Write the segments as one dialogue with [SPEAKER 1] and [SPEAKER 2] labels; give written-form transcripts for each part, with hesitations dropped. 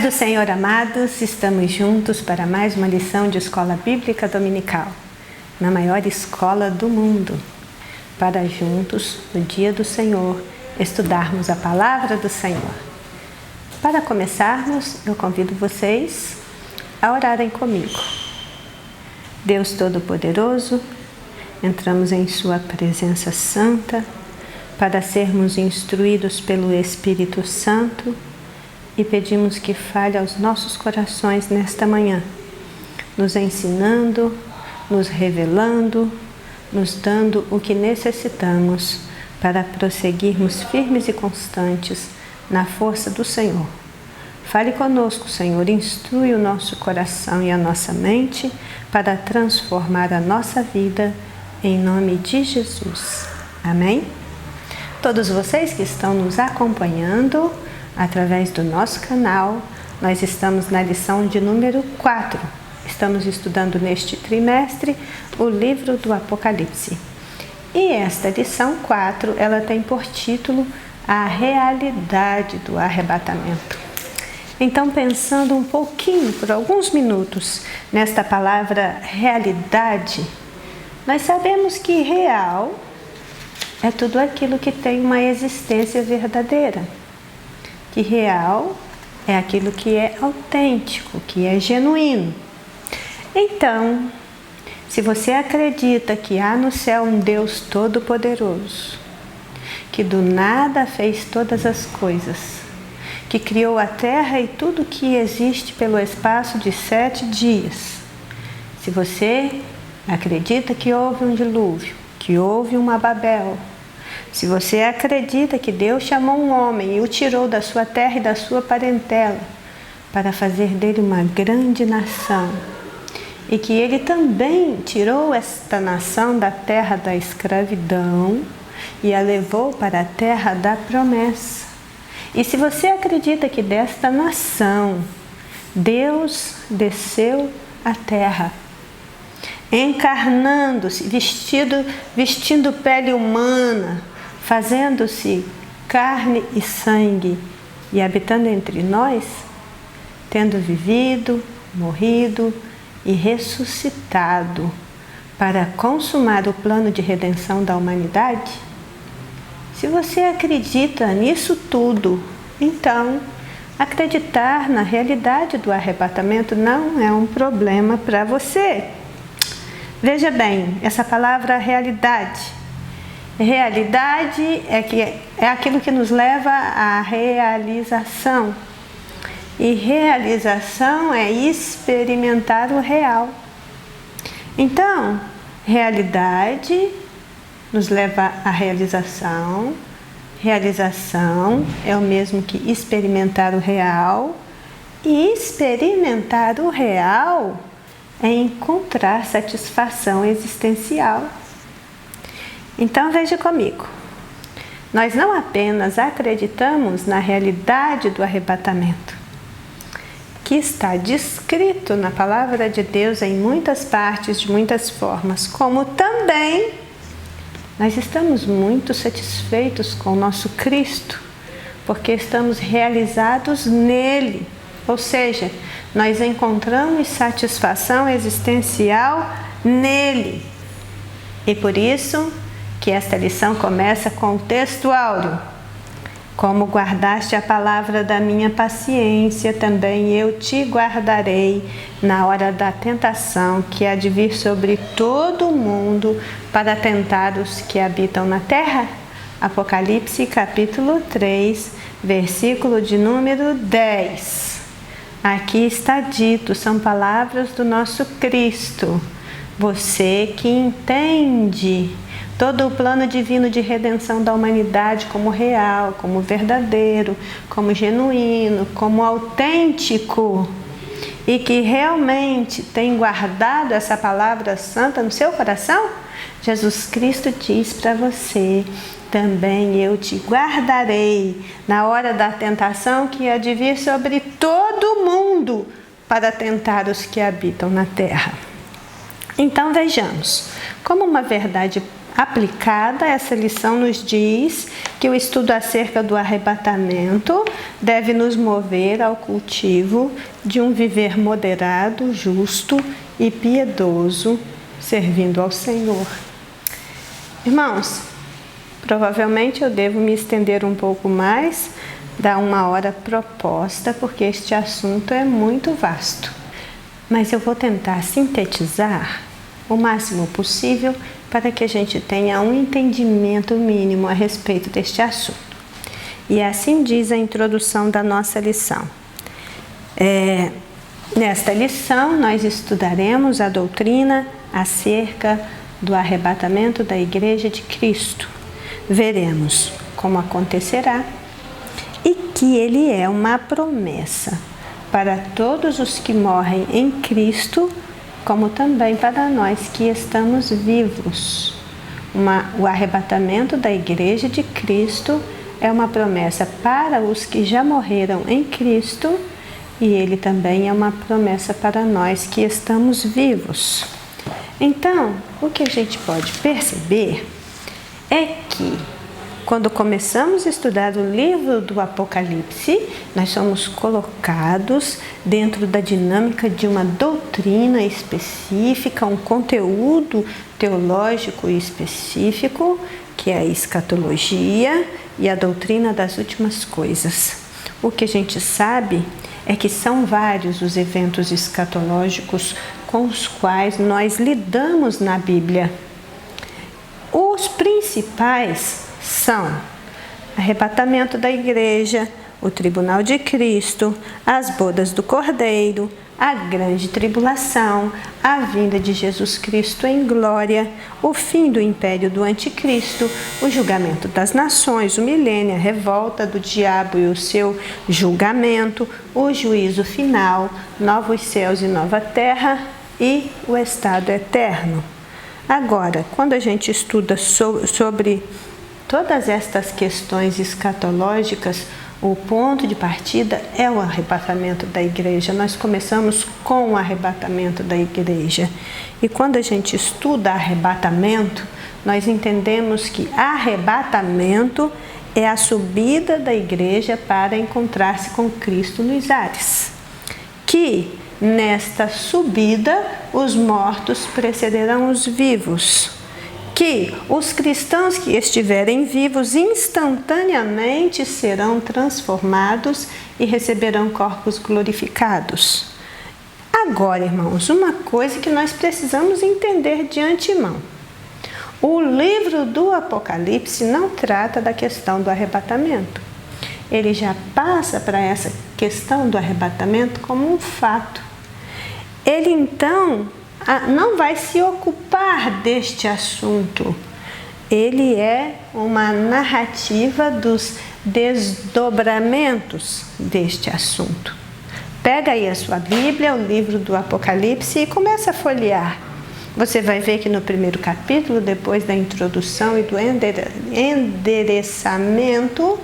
[SPEAKER 1] do Senhor, amados, estamos juntos para mais uma lição de Escola Bíblica Dominical, na maior escola do mundo, para juntos, no dia do Senhor, estudarmos a Palavra do Senhor. Para começarmos, eu convido vocês a orarem comigo. Deus Todo-Poderoso, entramos em Sua presença santa para sermos instruídos pelo Espírito Santo e pedimos que fale aos nossos corações nesta manhã, nos ensinando, nos revelando, nos dando o que necessitamos para prosseguirmos firmes e constantes na força do Senhor. Fale conosco, Senhor, instrui o nosso coração e a nossa mente para transformar a nossa vida em nome de Jesus. Amém? Todos vocês que estão nos acompanhando através do nosso canal, nós estamos na lição de número 4. Estamos estudando neste trimestre o livro do Apocalipse. E esta lição 4, ela tem por título A Realidade do Arrebatamento. Então, pensando um pouquinho, por alguns minutos, nesta palavra realidade, nós sabemos que real é tudo aquilo que tem uma existência verdadeira. Que real é aquilo que é autêntico, que é genuíno. Então, se você acredita que há no céu um Deus Todo-Poderoso, que do nada fez todas as coisas, que criou a terra e tudo que existe pelo espaço de 7 dias, se você acredita que houve um dilúvio, que houve uma Babel, se você acredita que Deus chamou um homem e o tirou da sua terra e da sua parentela para fazer dele uma grande nação, e que Ele também tirou esta nação da terra da escravidão e a levou para a terra da promessa, e se você acredita que desta nação Deus desceu à terra, encarnando-se, vestindo pele humana, fazendo-se carne e sangue e habitando entre nós, tendo vivido, morrido e ressuscitado para consumar o plano de redenção da humanidade? Se você acredita nisso tudo, então acreditar na realidade do arrebatamento não é um problema para você. Veja bem, essa palavra realidade. Realidade é aquilo que nos leva à realização. E realização é experimentar o real. Então, realidade nos leva à realização. Realização é o mesmo que experimentar o real. E experimentar o real é encontrar satisfação existencial. Então veja comigo, nós não apenas acreditamos na realidade do arrebatamento, que está descrito na Palavra de Deus em muitas partes, de muitas formas, como também nós estamos muito satisfeitos com o nosso Cristo, porque estamos realizados nele, ou seja, nós encontramos satisfação existencial nele. E por isso que esta lição começa com o texto áureo. Como guardaste a palavra da minha paciência, também eu te guardarei na hora da tentação que há de vir sobre todo o mundo para tentar os que habitam na terra. Apocalipse capítulo 3, versículo de número 10. Aqui está dito, são palavras do nosso Cristo. Você que entende todo o plano divino de redenção da humanidade como real, como verdadeiro, como genuíno, como autêntico, e que realmente tem guardado essa palavra santa no seu coração, Jesus Cristo diz para você: também eu te guardarei na hora da tentação que há de vir sobre todo o mundo para tentar os que habitam na terra. Então vejamos, como uma verdade aplicada, essa lição nos diz que o estudo acerca do arrebatamento deve nos mover ao cultivo de um viver moderado, justo e piedoso, servindo ao Senhor. Irmãos, provavelmente eu devo me estender um pouco mais da 1 hora proposta, porque este assunto é muito vasto. Mas eu vou tentar sintetizar o máximo possível para que a gente tenha um entendimento mínimo a respeito deste assunto. E assim diz a introdução da nossa lição. Nesta lição, nós estudaremos a doutrina acerca do arrebatamento da Igreja de Cristo. Veremos como acontecerá e que ele é uma promessa para todos os que morrem em Cristo, como também para nós que estamos vivos. O arrebatamento da Igreja de Cristo é uma promessa para os que já morreram em Cristo e ele também é uma promessa para nós que estamos vivos. Então, o que a gente pode perceber é que quando começamos a estudar o livro do Apocalipse, nós somos colocados dentro da dinâmica de uma doutrina específica, um conteúdo teológico específico, que é a escatologia e a doutrina das últimas coisas. O que a gente sabe é que são vários os eventos escatológicos com os quais nós lidamos na Bíblia. Os principais são arrebatamento da igreja, o tribunal de Cristo, as bodas do Cordeiro, a grande tribulação, a vinda de Jesus Cristo em glória, o fim do império do anticristo, o julgamento das nações, o milênio, a revolta do diabo e o seu julgamento, o juízo final, novos céus e nova terra e o estado eterno. Agora, quando a gente estuda sobre todas estas questões escatológicas, o ponto de partida é o arrebatamento da igreja. Nós começamos com o arrebatamento da igreja. E quando a gente estuda arrebatamento, nós entendemos que arrebatamento é a subida da igreja para encontrar-se com Cristo nos ares. Que nesta subida os mortos precederão os vivos. Que os cristãos que estiverem vivos instantaneamente serão transformados e receberão corpos glorificados. Agora, irmãos, uma coisa que nós precisamos entender de antemão. O livro do Apocalipse não trata da questão do arrebatamento. Ele já passa para essa questão do arrebatamento como um fato. Ele, então, não vai se ocupar deste assunto. Ele é uma narrativa dos desdobramentos deste assunto. Pega aí a sua Bíblia, o livro do Apocalipse e começa a folhear. Você vai ver que no primeiro capítulo, depois da introdução e do endereçamento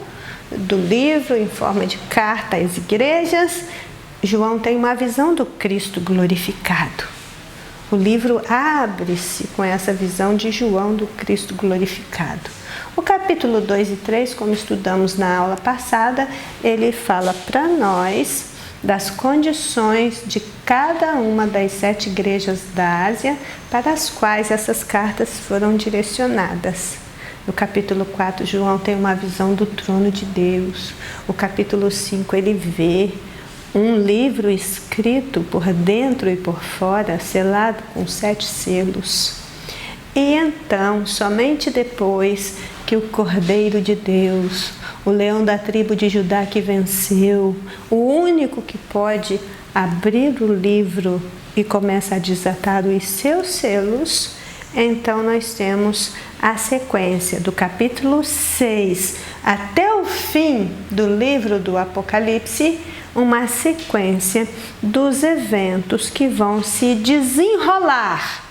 [SPEAKER 1] do livro em forma de carta às igrejas, João tem uma visão do Cristo glorificado. O livro abre-se com essa visão de João do Cristo glorificado. O capítulo 2 e 3, como estudamos na aula passada, ele fala para nós das condições de cada uma das 7 igrejas da Ásia para as quais essas cartas foram direcionadas. No capítulo 4, João tem uma visão do trono de Deus. O capítulo 5, ele vê um livro escrito por dentro e por fora, selado com 7 selos. E então, somente depois que o Cordeiro de Deus, o leão da tribo de Judá que venceu, o único que pode abrir o livro e começa a desatar os seus selos, então nós temos a sequência do capítulo 6 até o fim do livro do Apocalipse, uma sequência dos eventos que vão se desenrolar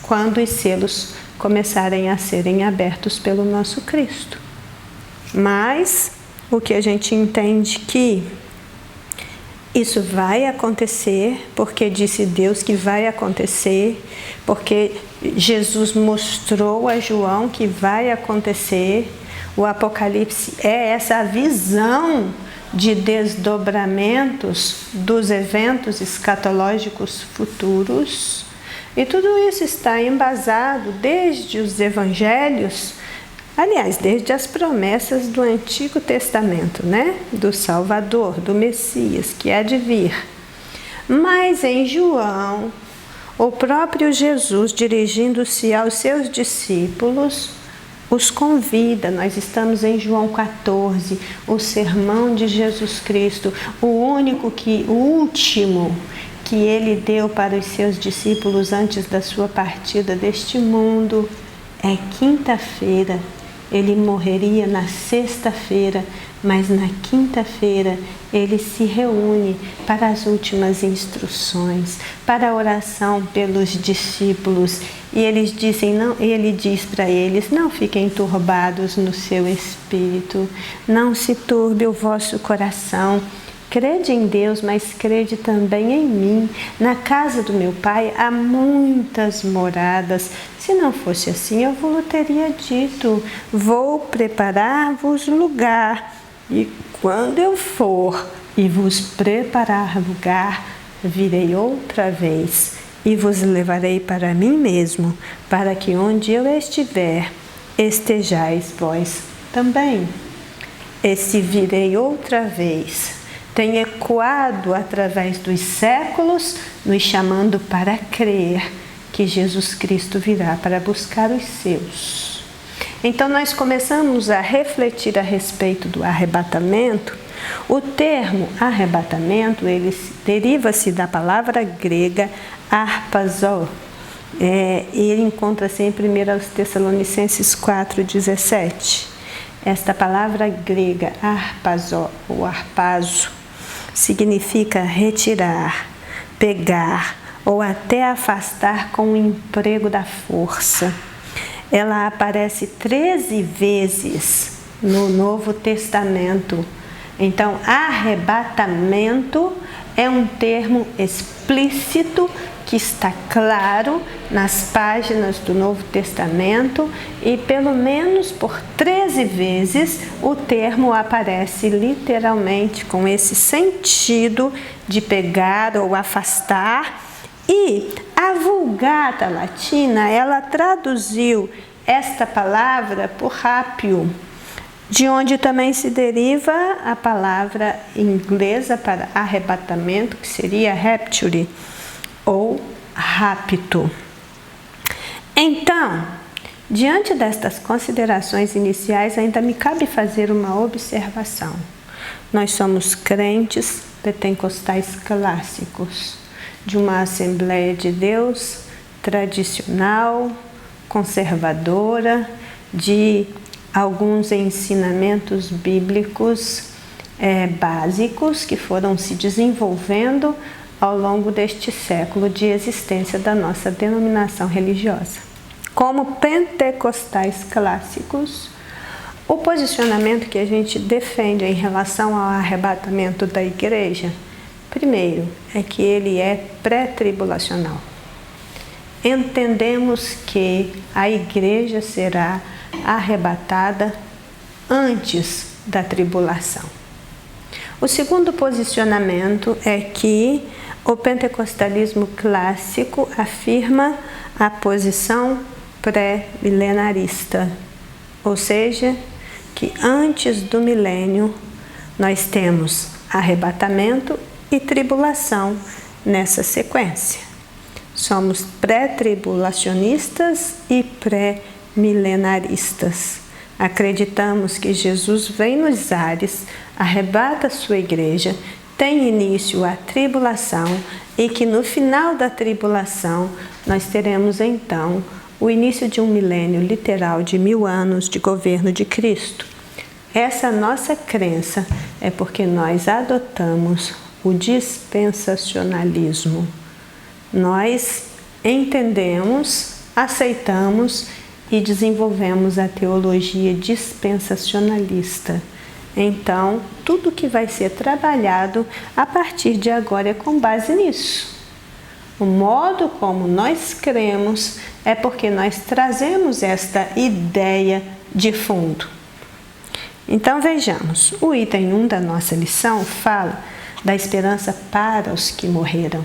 [SPEAKER 1] quando os selos começarem a serem abertos pelo nosso Cristo. Mas o que a gente entende que Isso vai acontecer, porque disse Deus que vai acontecer, porque Jesus mostrou a João que vai acontecer. O Apocalipse é essa visão de desdobramentos dos eventos escatológicos futuros. E tudo isso está embasado desde os evangelhos, aliás, desde as promessas do Antigo Testamento, né? Do Salvador, do Messias, que há de vir. Mas em João, o próprio Jesus, dirigindo-se aos seus discípulos, os convida. Nós estamos em João 14, o sermão de Jesus Cristo, o último que ele deu para os seus discípulos antes da sua partida deste mundo. É quinta-feira. Ele morreria na sexta-feira, mas na quinta-feira ele se reúne para as últimas instruções, para a oração pelos discípulos. E ele diz para eles: não fiquem turbados no seu espírito, não se turbe o vosso coração. Crede em Deus, mas crede também em mim. Na casa do meu Pai há muitas moradas. Se não fosse assim, eu vos teria dito: vou preparar-vos lugar. E quando eu for e vos preparar lugar, virei outra vez e vos levarei para mim mesmo, para que onde eu estiver, estejais vós também. Esse virei outra vez tem ecoado através dos séculos, nos chamando para crer que Jesus Cristo virá para buscar os seus. Então nós começamos a refletir a respeito do arrebatamento. O termo arrebatamento, ele deriva-se da palavra grega harpazo. Ele encontra-se em 1 Tessalonicenses 4,17. Esta palavra grega, harpazo ou harpazo, significa retirar, pegar ou até afastar com o emprego da força. Ela aparece 13 vezes no Novo Testamento. Então, arrebatamento é um termo explícito que está claro nas páginas do Novo Testamento, e pelo menos por 13 vezes o termo aparece literalmente com esse sentido de pegar ou afastar. E a Vulgata Latina, ela traduziu esta palavra por rápio, de onde também se deriva a palavra inglesa para arrebatamento, que seria rapture, ou rapto. Então, diante destas considerações iniciais, ainda me cabe fazer uma observação. Nós somos crentes pentecostais clássicos, de uma Assembleia de Deus tradicional, conservadora, de alguns ensinamentos bíblicos básicos que foram se desenvolvendo ao longo deste século de existência da nossa denominação religiosa. Como pentecostais clássicos, o posicionamento que a gente defende em relação ao arrebatamento da igreja, primeiro, é que ele é pré-tribulacional. Entendemos que a igreja será arrebatada antes da tribulação. O segundo posicionamento é que o pentecostalismo clássico afirma a posição pré-milenarista, ou seja, que antes do milênio nós temos arrebatamento e tribulação nessa sequência. Somos pré-tribulacionistas e pré-milenaristas. Acreditamos que Jesus vem nos ares, arrebata a sua igreja, tem início a tribulação e que no final da tribulação nós teremos então o início de um milênio literal de 1000 anos de governo de Cristo. Essa nossa crença é porque nós adotamos o dispensacionalismo. Nós entendemos, aceitamos e desenvolvemos a teologia dispensacionalista, Então, tudo que vai ser trabalhado a partir de agora é com base nisso. O modo como nós cremos é porque nós trazemos esta ideia de fundo. Então vejamos, o item 1 da nossa lição fala da esperança para os que morreram.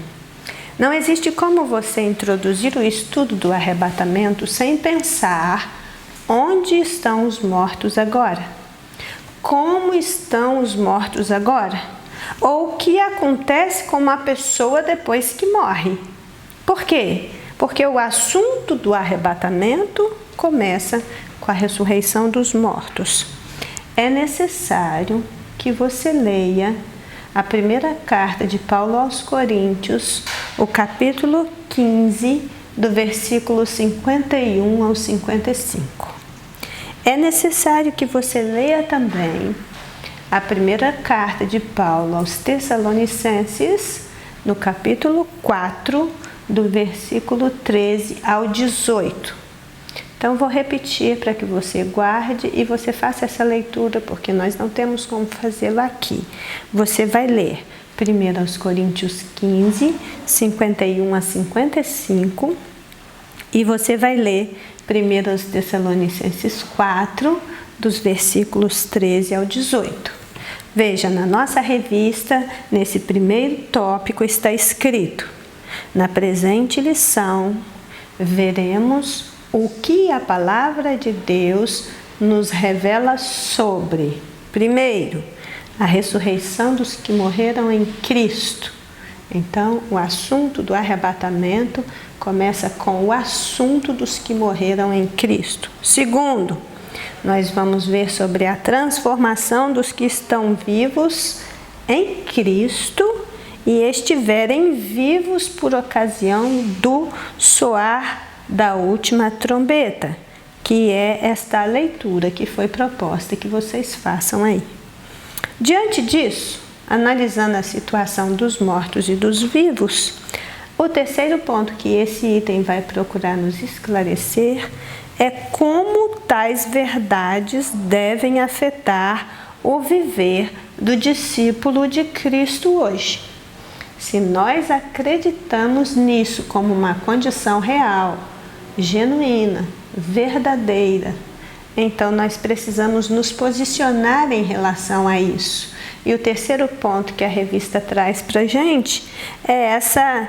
[SPEAKER 1] Não existe como você introduzir o estudo do arrebatamento sem pensar onde estão os mortos agora. Como estão os mortos agora? Ou o que acontece com uma pessoa depois que morre? Por quê? Porque o assunto do arrebatamento começa com a ressurreição dos mortos. É necessário que você leia a primeira carta de Paulo aos Coríntios, o capítulo 15, do versículo 51 ao 55. É necessário que você leia também a primeira carta de Paulo aos Tessalonicenses, no capítulo 4, do versículo 13 ao 18. Então, vou repetir para que você guarde e você faça essa leitura, porque nós não temos como fazê-la aqui. Você vai ler 1 Coríntios 15, 51 a 55, e você vai ler 1 Tessalonicenses 4, dos versículos 13 ao 18. Veja, na nossa revista, nesse primeiro tópico está escrito: na presente lição, veremos o que a palavra de Deus nos revela sobre, primeiro, a ressurreição dos que morreram em Cristo. Então, o assunto do arrebatamento começa com o assunto dos que morreram em Cristo. Segundo, nós vamos ver sobre a transformação dos que estão vivos em Cristo e estiverem vivos por ocasião do soar da última trombeta, que é esta leitura que foi proposta que vocês façam aí. Diante disso, analisando a situação dos mortos e dos vivos, o terceiro ponto que esse item vai procurar nos esclarecer é como tais verdades devem afetar o viver do discípulo de Cristo hoje. Se nós acreditamos nisso como uma condição real, genuína, verdadeira, então nós precisamos nos posicionar em relação a isso. E o terceiro ponto que a revista traz para a gente é essa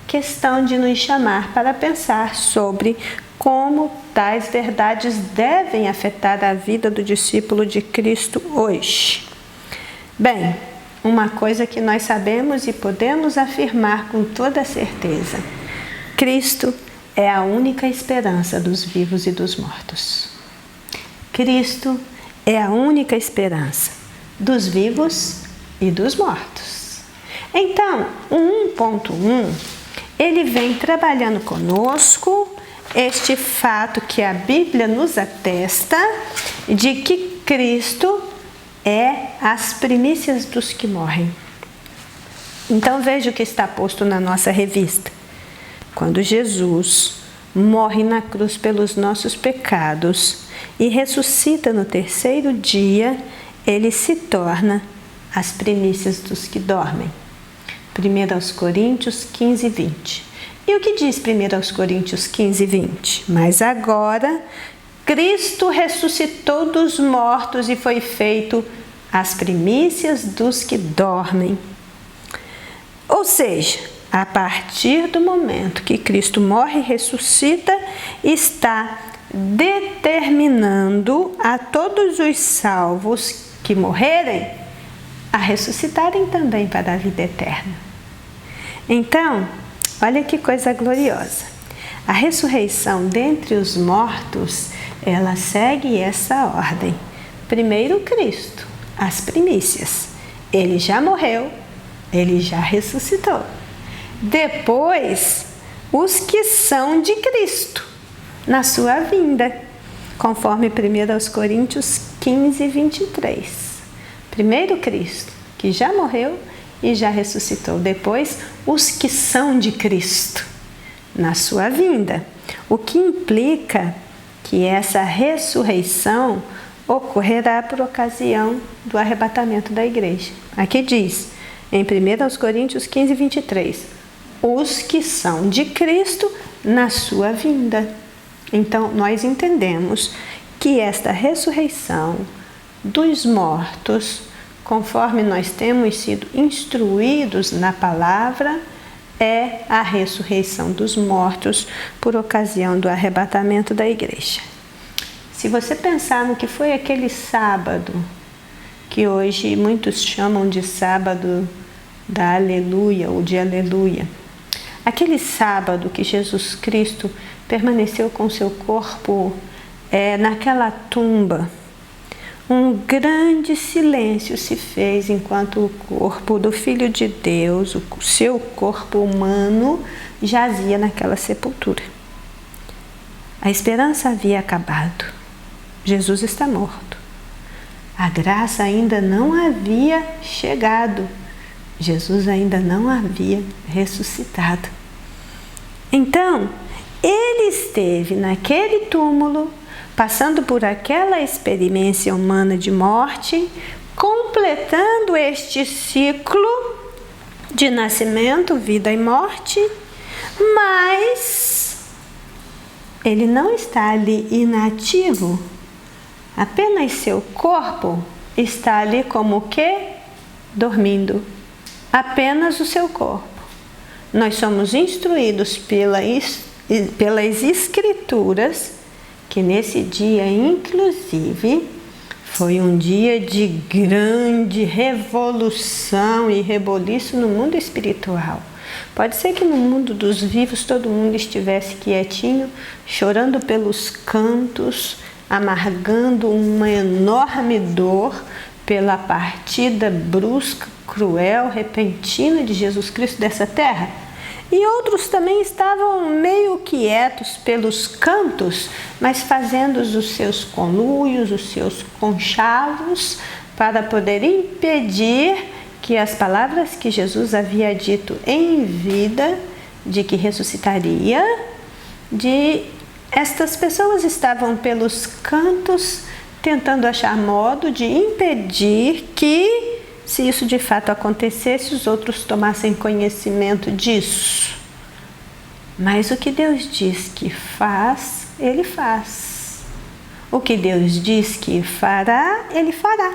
[SPEAKER 1] questão de nos chamar para pensar sobre como tais verdades devem afetar a vida do discípulo de Cristo hoje. Bem, uma coisa que nós sabemos e podemos afirmar com toda certeza: Cristo é a única esperança dos vivos e dos mortos. Cristo é a única esperança dos vivos e dos mortos. Então, o 1.1, ele vem trabalhando conosco este fato que a Bíblia nos atesta de que Cristo é as primícias dos que morrem. Então, veja o que está posto na nossa revista. Quando Jesus morre na cruz pelos nossos pecados e ressuscita no terceiro dia, ele se torna as primícias dos que dormem. 1 Coríntios 15, 20. E o que diz 1 Coríntios 15, 20? Mas agora, Cristo ressuscitou dos mortos e foi feito as primícias dos que dormem. Ou seja, a partir do momento que Cristo morre e ressuscita, está determinando a todos os salvos que morrerem a ressuscitarem também para a vida eterna. Então, olha que coisa gloriosa. A ressurreição dentre os mortos, ela segue essa ordem. Primeiro Cristo, as primícias. Ele já morreu, ele já ressuscitou. Depois, os que são de Cristo, na sua vinda, conforme 1 Coríntios 15, 23. Primeiro Cristo, que já morreu e já ressuscitou. Depois, os que são de Cristo, na sua vinda. O que implica que essa ressurreição ocorrerá por ocasião do arrebatamento da igreja. Aqui diz, em 1 Coríntios 15, 23, os que são de Cristo na sua vinda. Então, nós entendemos que esta ressurreição dos mortos, conforme nós temos sido instruídos na palavra, é a ressurreição dos mortos por ocasião do arrebatamento da igreja. Se você pensar no que foi aquele sábado, que hoje muitos chamam de sábado da aleluia ou de aleluia, aquele sábado que Jesus Cristo permaneceu com seu corpo naquela tumba, um grande silêncio se fez enquanto o corpo do Filho de Deus, o seu corpo humano, jazia naquela sepultura. A esperança havia acabado. Jesus está morto. A graça ainda não havia chegado. Jesus ainda não havia ressuscitado. Então, ele esteve naquele túmulo, passando por aquela experiência humana de morte, completando este ciclo de nascimento, vida e morte, mas ele não está ali inativo, apenas seu corpo está ali como o quê? Dormindo, apenas o seu corpo. Nós somos instruídos pelas Escrituras que nesse dia, inclusive, foi um dia de grande revolução e reboliço no mundo espiritual. Pode ser que no mundo dos vivos todo mundo estivesse quietinho, chorando pelos cantos, amargando uma enorme dor pela partida brusca, cruel, repentina de Jesus Cristo dessa terra. E outros também estavam meio quietos pelos cantos, mas fazendo os seus conluios, os seus conchavos, para poder impedir que as palavras que Jesus havia dito em vida, de que ressuscitaria, estas pessoas estavam pelos cantos tentando achar modo de impedir que, se isso de fato acontecesse, os outros tomassem conhecimento disso. Mas o que Deus diz que faz, Ele faz. O que Deus diz que fará, Ele fará.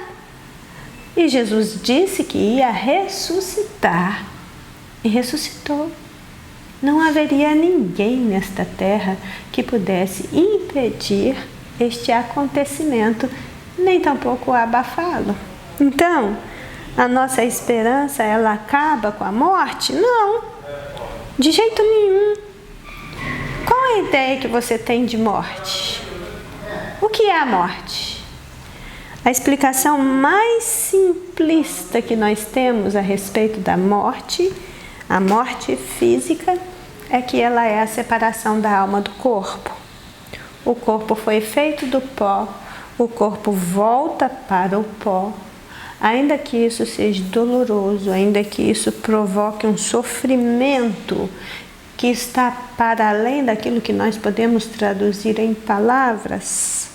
[SPEAKER 1] E Jesus disse que ia ressuscitar. E ressuscitou. Não haveria ninguém nesta terra que pudesse impedir este acontecimento, nem tampouco abafá-lo. Então, a nossa esperança, ela acaba com a morte? Não, de jeito nenhum. Qual é a ideia que você tem de morte? O que é a morte? A explicação mais simplista que nós temos a respeito da morte, a morte física, é que ela é a separação da alma do corpo. O corpo foi feito do pó, o corpo volta para o pó. Ainda que isso seja doloroso, ainda que isso provoque um sofrimento que está para além daquilo que nós podemos traduzir em palavras,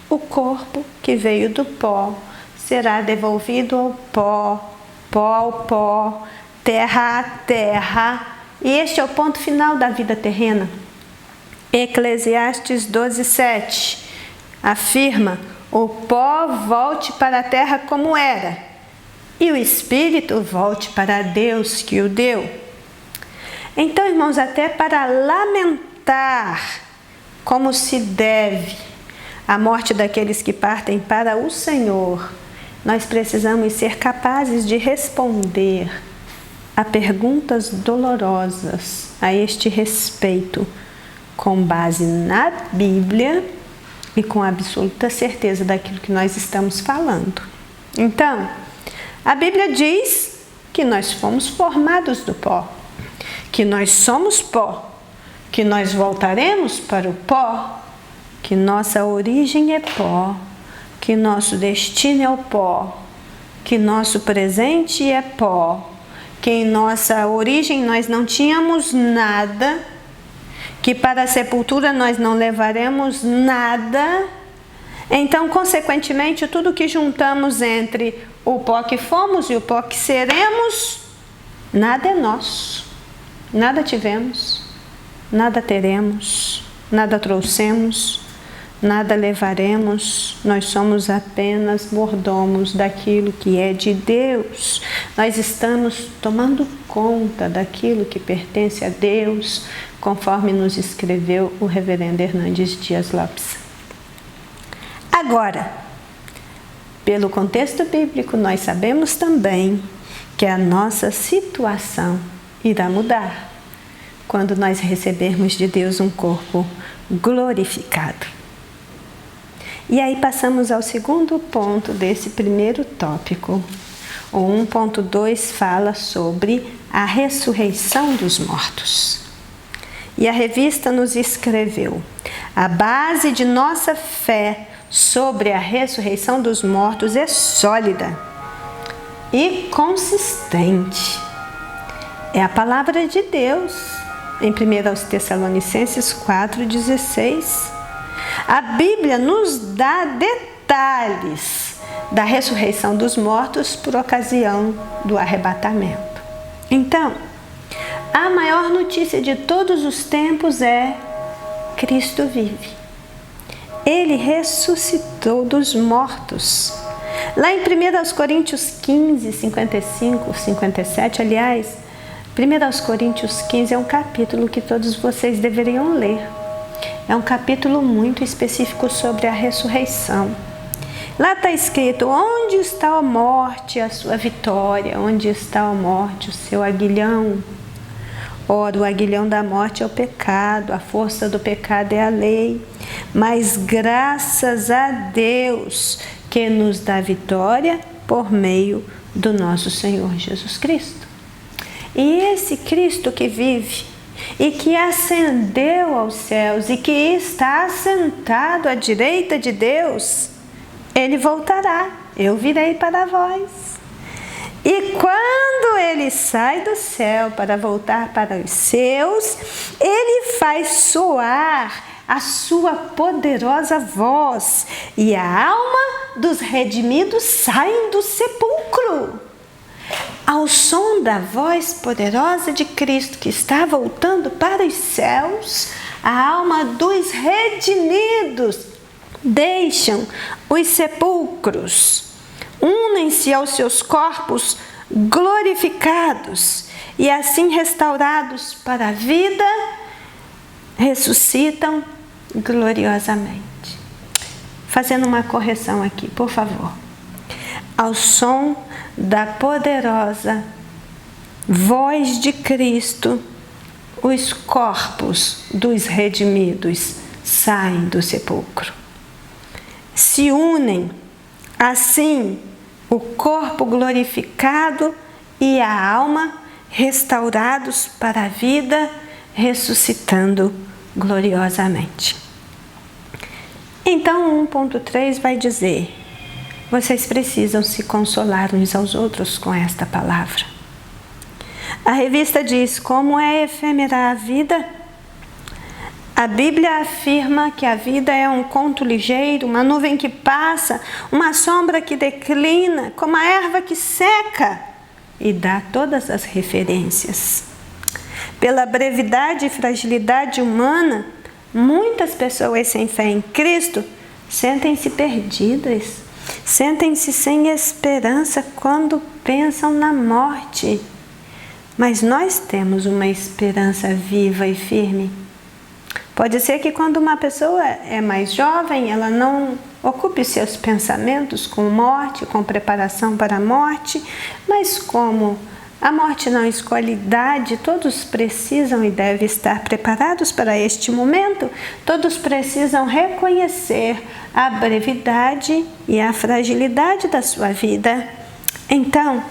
[SPEAKER 1] o corpo que veio do pó será devolvido ao pó, pó ao pó, terra à terra. E este é o ponto final da vida terrena. Eclesiastes 12:7 afirma: o pó volte para a terra como era, e o espírito volte para Deus que o deu. Então, irmãos, até para lamentar como se deve a morte daqueles que partem para o Senhor, nós precisamos ser capazes de responder a perguntas dolorosas a este respeito, com base na Bíblia e com absoluta certeza daquilo que nós estamos falando. Então, a Bíblia diz que nós fomos formados do pó, que nós somos pó, que nós voltaremos para o pó, que nossa origem é pó, que nosso destino é o pó, que nosso presente é pó, que em nossa origem nós não tínhamos nada, que para a sepultura nós não levaremos nada Então, consequentemente, tudo que juntamos entre o pó que fomos e o pó que seremos, nada é nosso, nada tivemos, nada teremos, nada trouxemos, nada levaremos. Nós somos apenas mordomos daquilo que é de Deus. Nós estamos tomando conta daquilo que pertence a Deus, conforme nos escreveu o reverendo Hernandes Dias Lopes. Agora, pelo contexto bíblico, nós sabemos também que a nossa situação irá mudar quando nós recebermos de Deus um corpo glorificado. E aí passamos ao segundo ponto desse primeiro tópico. O 1.2 fala sobre a ressurreição dos mortos. E a revista nos escreveu: a base de nossa fé sobre a ressurreição dos mortos é sólida e consistente. É a palavra de Deus, em 1 Tessalonicenses 4,16. A Bíblia nos dá detalhes da ressurreição dos mortos por ocasião do arrebatamento. Então, a maior notícia de todos os tempos é: Cristo vive. Ele ressuscitou dos mortos. Lá em 1 Coríntios 15, 55, 57, aliás, 1 Coríntios 15 é um capítulo que todos vocês deveriam ler. É um capítulo muito específico sobre a ressurreição. Lá está escrito: onde está a morte, a sua vitória? Onde está a morte, o seu aguilhão? Ora, o aguilhão da morte é o pecado, a força do pecado é a lei. Mas graças a Deus que nos dá vitória por meio do nosso Senhor Jesus Cristo. E esse Cristo que vive e que ascendeu aos céus e que está assentado à direita de Deus, Ele voltará. Eu virei para vós. E quando Ele sai do céu para voltar para os seus, Ele faz soar a sua poderosa voz, e a alma dos redimidos saem do sepulcro. Ao som da voz poderosa de Cristo que está voltando para os céus, a alma dos redimidos deixam os sepulcros, unem-se aos seus corpos glorificados e assim restaurados para a vida, ressuscitam gloriosamente. Fazendo uma correção aqui, por favor. Ao som da poderosa voz de Cristo, os corpos dos redimidos saem do sepulcro. Se unem, assim, o corpo glorificado e a alma restaurados para a vida, ressuscitando gloriosamente. Então, 1.3 vai dizer: vocês precisam se consolar uns aos outros com esta palavra. A revista diz: como é efêmera a vida? A Bíblia afirma que a vida é um conto ligeiro, uma nuvem que passa, uma sombra que declina, como a erva que seca, e dá todas as referências. Pela brevidade e fragilidade humana, muitas pessoas sem fé em Cristo sentem-se perdidas, sentem-se sem esperança quando pensam na morte. Mas nós temos uma esperança viva e firme. Pode ser que quando uma pessoa é mais jovem, ela não ocupe seus pensamentos com morte, com preparação para a morte, mas como a morte não escolhe idade, todos precisam e devem estar preparados para este momento, todos precisam reconhecer a brevidade e a fragilidade da sua vida. Então,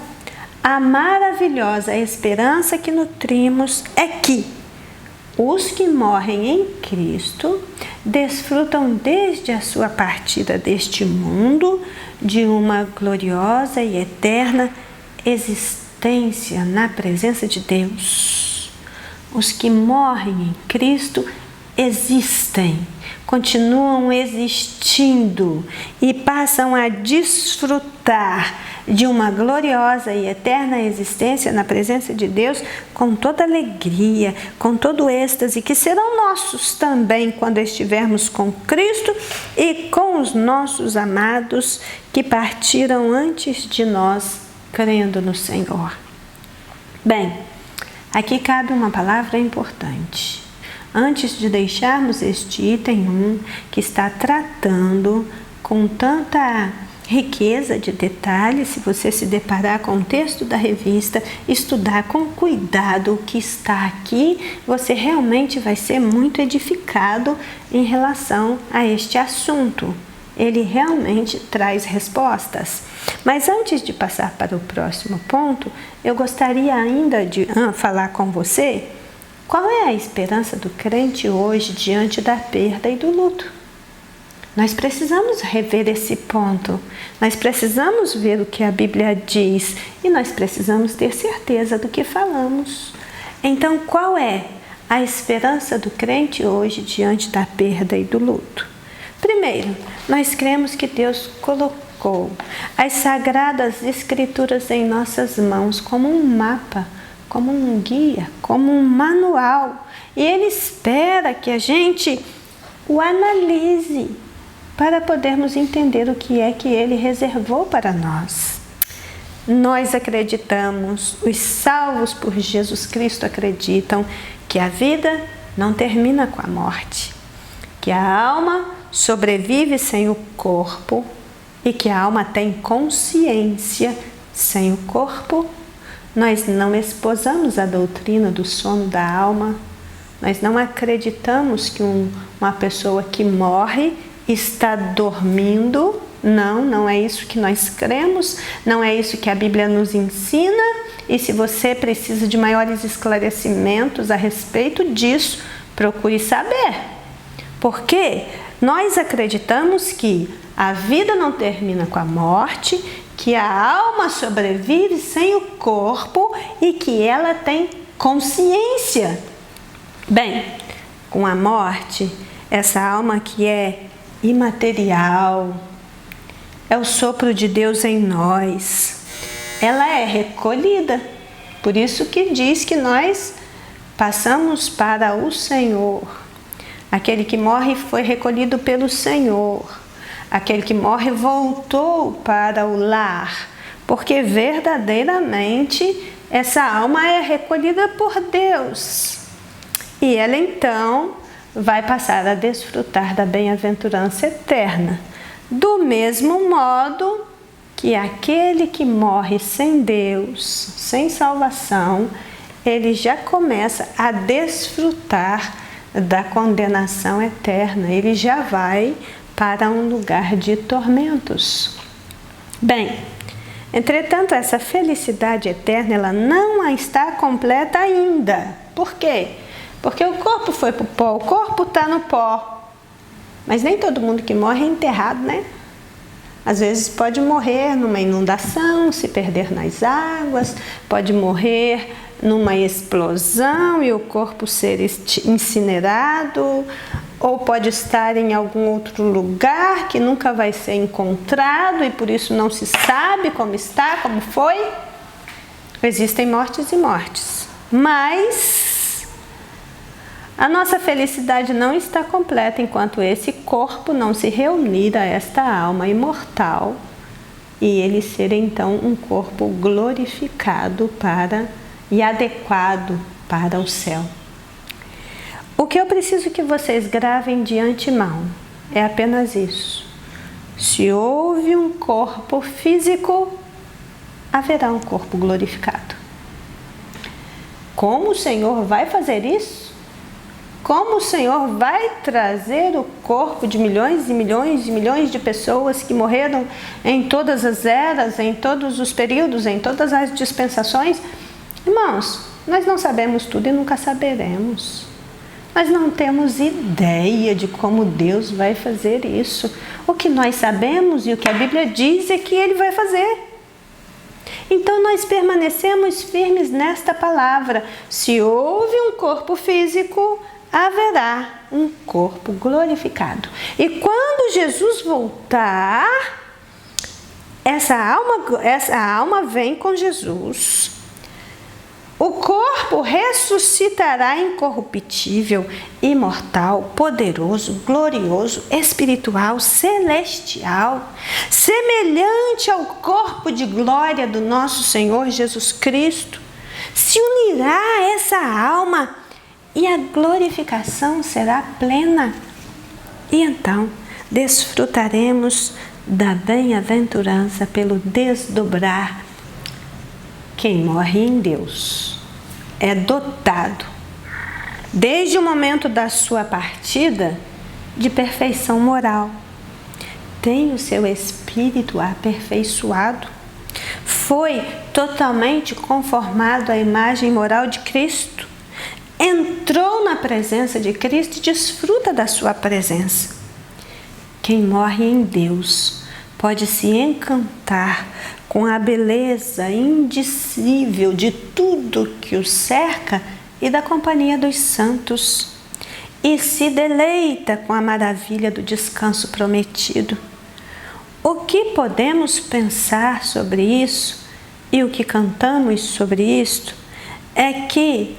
[SPEAKER 1] a maravilhosa esperança que nutrimos é que os que morrem em Cristo desfrutam desde a sua partida deste mundo de uma gloriosa e eterna existência na presença de Deus. Os que morrem em Cristo existem continuam existindo e passam a desfrutar de uma gloriosa e eterna existência na presença de Deus com toda alegria, com todo êxtase, que serão nossos também quando estivermos com Cristo e com os nossos amados que partiram antes de nós, crendo no Senhor. Bem, aqui cabe uma palavra importante. Antes de deixarmos este item 1, que está tratando com tanta riqueza de detalhes, se você se deparar com o texto da revista, estudar com cuidado o que está aqui, você realmente vai ser muito edificado em relação a este assunto. Ele realmente traz respostas. Mas antes de passar para o próximo ponto, eu gostaria ainda de falar com você qual é a esperança do crente hoje diante da perda e do luto. Nós precisamos rever esse ponto, nós precisamos ver o que a Bíblia diz e nós precisamos ter certeza do que falamos. Então, qual é a esperança do crente hoje diante da perda e do luto? Primeiro, nós cremos que Deus colocou as Sagradas Escrituras em nossas mãos como um mapa, como um guia, como um manual. E Ele espera que a gente o analise para podermos entender o que é que Ele reservou para nós. Nós acreditamos, os salvos por Jesus Cristo acreditam que a vida não termina com a morte, que a alma sobrevive sem o corpo e que a alma tem consciência sem o corpo. Nós não esposamos a doutrina do sono da alma, nós não acreditamos que uma pessoa que morre está dormindo. Não é isso que nós cremos, não é isso que a Bíblia nos ensina. E se você precisa de maiores esclarecimentos a respeito disso, procure saber. Porque nós acreditamos que a vida não termina com a morte, que a alma sobrevive sem o corpo e que ela tem consciência. Bem, com a morte, essa alma que é imaterial, é o sopro de Deus em nós, ela é recolhida. Por isso que diz que nós passamos para o Senhor. Aquele que morre foi recolhido pelo Senhor. Aquele que morre voltou para o lar, porque verdadeiramente essa alma é recolhida por Deus. E ela então vai passar a desfrutar da bem-aventurança eterna. Do mesmo modo que aquele que morre sem Deus, sem salvação, ele já começa a desfrutar da condenação eterna. Ele já vai para um lugar de tormentos. Bem, entretanto, essa felicidade eterna, ela não está completa ainda. Por quê? Porque o corpo foi para o pó, o corpo está no pó. Mas nem todo mundo que morre é enterrado, né? Às vezes pode morrer numa inundação, se perder nas águas, pode morrer numa explosão e o corpo ser incinerado, ou pode estar em algum outro lugar que nunca vai ser encontrado e por isso não se sabe como está, como foi. Existem mortes e mortes, mas a nossa felicidade não está completa enquanto esse corpo não se reunir a esta alma imortal e ele ser então um corpo glorificado e adequado para o céu. O que eu preciso que vocês gravem de antemão é apenas isso. Se houve um corpo físico, haverá um corpo glorificado. Como o Senhor vai fazer isso? Como o Senhor vai trazer o corpo de milhões e milhões e milhões de pessoas que morreram em todas as eras, em todos os períodos, em todas as dispensações? Irmãos, nós não sabemos tudo e nunca saberemos. Nós não temos ideia de como Deus vai fazer isso. O que nós sabemos e o que a Bíblia diz é que Ele vai fazer. Então nós permanecemos firmes nesta palavra. Se houve um corpo físico, haverá um corpo glorificado. E quando Jesus voltar, essa alma vem com Jesus. O corpo ressuscitará incorruptível, imortal, poderoso, glorioso, espiritual, celestial, semelhante ao corpo de glória do nosso Senhor Jesus Cristo. Se unirá a essa alma e a glorificação será plena. E então desfrutaremos da bem-aventurança pelo desdobrar. Quem morre em Deus é dotado, desde o momento da sua partida, de perfeição moral. Tem o seu espírito aperfeiçoado. Foi totalmente conformado à imagem moral de Cristo. Entrou na presença de Cristo e desfruta da sua presença. Quem morre em Deus pode se encantar com a beleza indizível de tudo que o cerca e da companhia dos santos, e se deleita com a maravilha do descanso prometido. O que podemos pensar sobre isso e o que cantamos sobre isto é que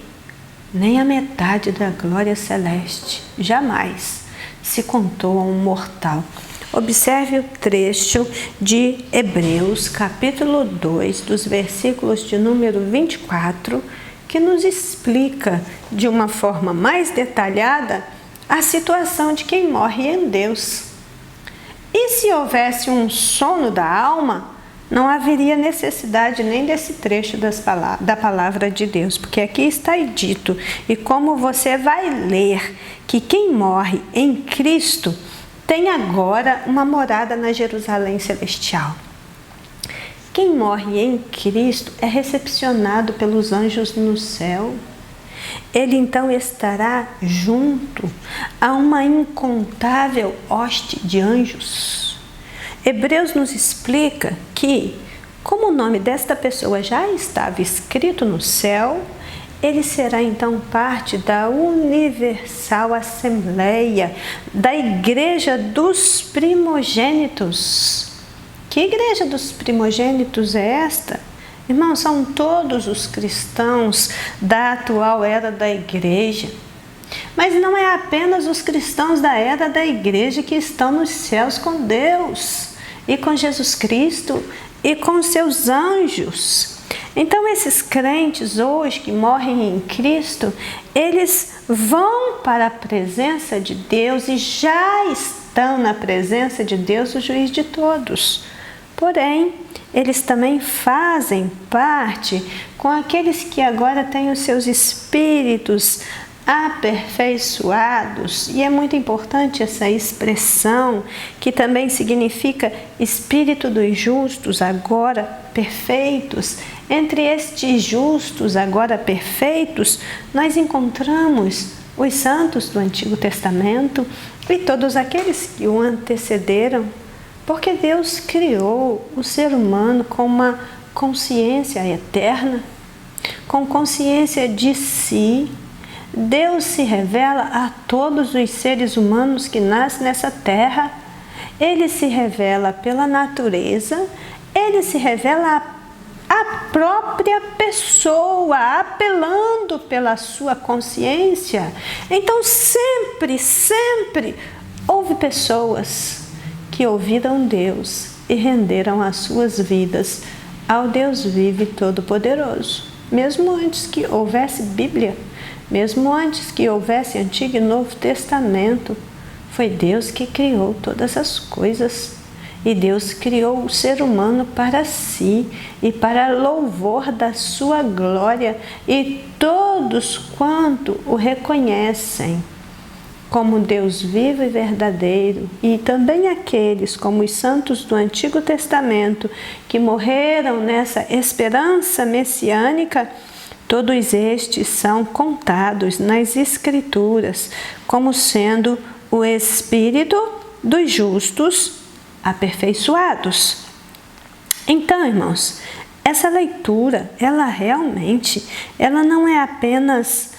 [SPEAKER 1] nem a metade da glória celeste jamais se contou a um mortal. Observe o trecho de Hebreus, capítulo 2, dos versículos de número 24, que nos explica de uma forma mais detalhada a situação de quem morre em Deus. E se houvesse um sono da alma, não haveria necessidade nem desse trecho da palavra de Deus, porque aqui está dito, e como você vai ler, que quem morre em Cristo tem agora uma morada na Jerusalém celestial. Quem morre em Cristo é recepcionado pelos anjos no céu. Ele então estará junto a uma incontável hoste de anjos. Hebreus nos explica que, como o nome desta pessoa já estava escrito no céu, ele será então parte da universal assembleia, da igreja dos primogênitos. Que igreja dos primogênitos é esta? Irmãos, são todos os cristãos da atual era da igreja. Mas não é apenas os cristãos da era da igreja que estão nos céus com Deus e com Jesus Cristo e com seus anjos. Então esses crentes hoje que morrem em Cristo, eles vão para a presença de Deus e já estão na presença de Deus, o juiz de todos. Porém, eles também fazem parte com aqueles que agora têm os seus espíritos aperfeiçoados, e é muito importante essa expressão, que também significa espírito dos justos, agora perfeitos. Entre estes justos, agora perfeitos, nós encontramos os santos do Antigo Testamento e todos aqueles que o antecederam, porque Deus criou o ser humano com uma consciência eterna, com consciência de si. Deus se revela a todos os seres humanos que nascem nessa terra. Ele se revela pela natureza, ele se revela a própria pessoa, apelando pela sua consciência. Então sempre houve pessoas que ouviram Deus e renderam as suas vidas ao Deus vivo e todo-poderoso. Mesmo antes que houvesse Bíblia, mesmo antes que houvesse Antigo e Novo Testamento, foi Deus que criou todas as coisas. E Deus criou o ser humano para si e para louvor da sua glória. E todos quanto o reconhecem como Deus vivo e verdadeiro, e também aqueles como os santos do Antigo Testamento que morreram nessa esperança messiânica, todos estes são contados nas Escrituras como sendo o espírito dos justos aperfeiçoados. Então, irmãos, essa leitura, ela realmente, ela não é apenas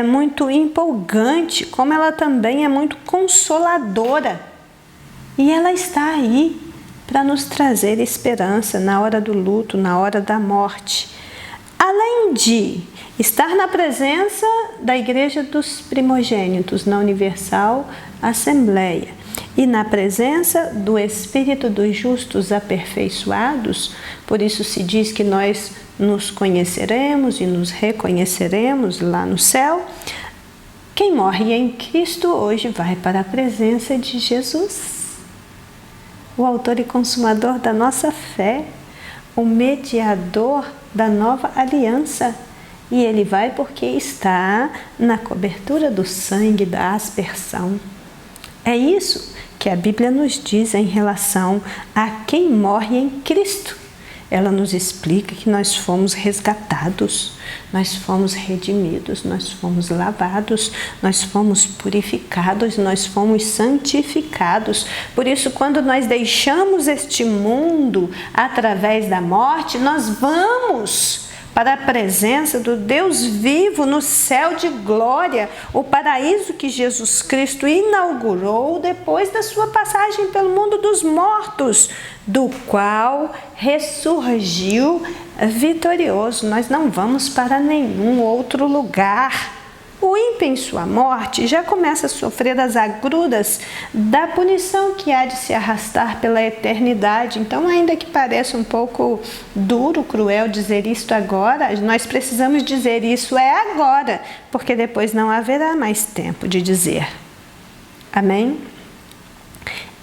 [SPEAKER 1] muito empolgante, como ela também é muito consoladora. E ela está aí para nos trazer esperança na hora do luto, na hora da morte. Além de estar na presença da Igreja dos Primogênitos, na Universal Assembleia, e na presença do Espírito dos Justos Aperfeiçoados, por isso se diz que nós nos conheceremos e nos reconheceremos lá no céu. Quem morre em Cristo hoje vai para a presença de Jesus, o autor e consumador da nossa fé, o mediador da nova aliança. E ele vai porque está na cobertura do sangue da aspersão. É isso que a Bíblia nos diz em relação a quem morre em Cristo. Ela nos explica que nós fomos resgatados, nós fomos redimidos, nós fomos lavados, nós fomos purificados, nós fomos santificados. Por isso, quando nós deixamos este mundo através da morte, nós vamos para a presença do Deus vivo no céu de glória, o paraíso que Jesus Cristo inaugurou depois da sua passagem pelo mundo dos mortos, do qual ressurgiu vitorioso. Nós não vamos para nenhum outro lugar. O ímpio em sua morte já começa a sofrer as agruras da punição que há de se arrastar pela eternidade. Então, ainda que pareça um pouco duro, cruel dizer isto agora, nós precisamos dizer isso agora, porque depois não haverá mais tempo de dizer. Amém?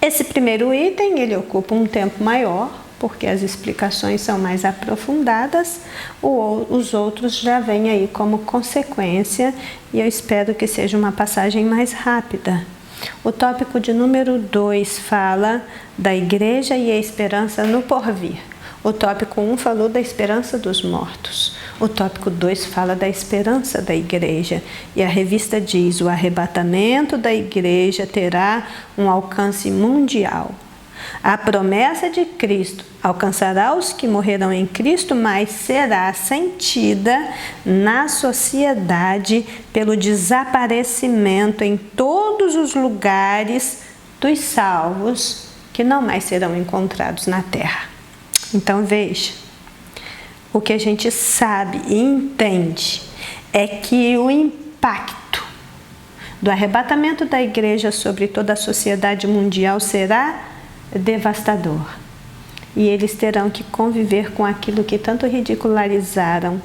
[SPEAKER 1] Esse primeiro item, ele ocupa um tempo maior, porque as explicações são mais aprofundadas, os outros já vêm aí como consequência, e eu espero que seja uma passagem mais rápida. O tópico de número 2 fala da igreja e a esperança no porvir. O tópico 1 falou da esperança dos mortos. O tópico 2 fala da esperança da igreja. E a revista diz: o arrebatamento da igreja terá um alcance mundial. A promessa de Cristo alcançará os que morrerão em Cristo, mas será sentida na sociedade pelo desaparecimento em todos os lugares dos salvos que não mais serão encontrados na terra. Então veja, o que a gente sabe e entende é que o impacto do arrebatamento da igreja sobre toda a sociedade mundial será devastador. E eles terão que conviver com aquilo que tanto ridicularizaram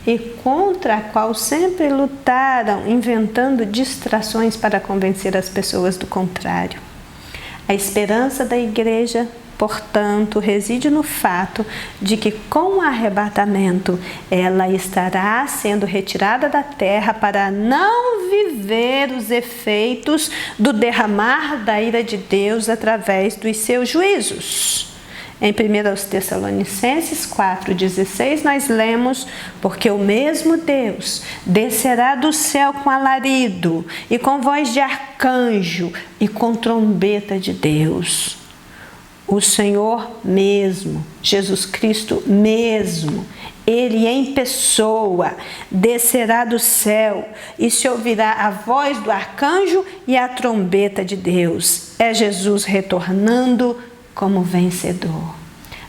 [SPEAKER 1] e contra a qual sempre lutaram, inventando distrações para convencer as pessoas do contrário. A esperança da igreja, portanto, reside no fato de que com o arrebatamento ela estará sendo retirada da terra para não viver os efeitos do derramar da ira de Deus através dos seus juízos. Em 1 Tessalonicenses 4,16 nós lemos: porque o mesmo Deus descerá do céu com alarido e com voz de arcanjo e com trombeta de Deus. O Senhor mesmo, Jesus Cristo mesmo, Ele em pessoa, descerá do céu e se ouvirá a voz do arcanjo e a trombeta de Deus. É Jesus retornando como vencedor.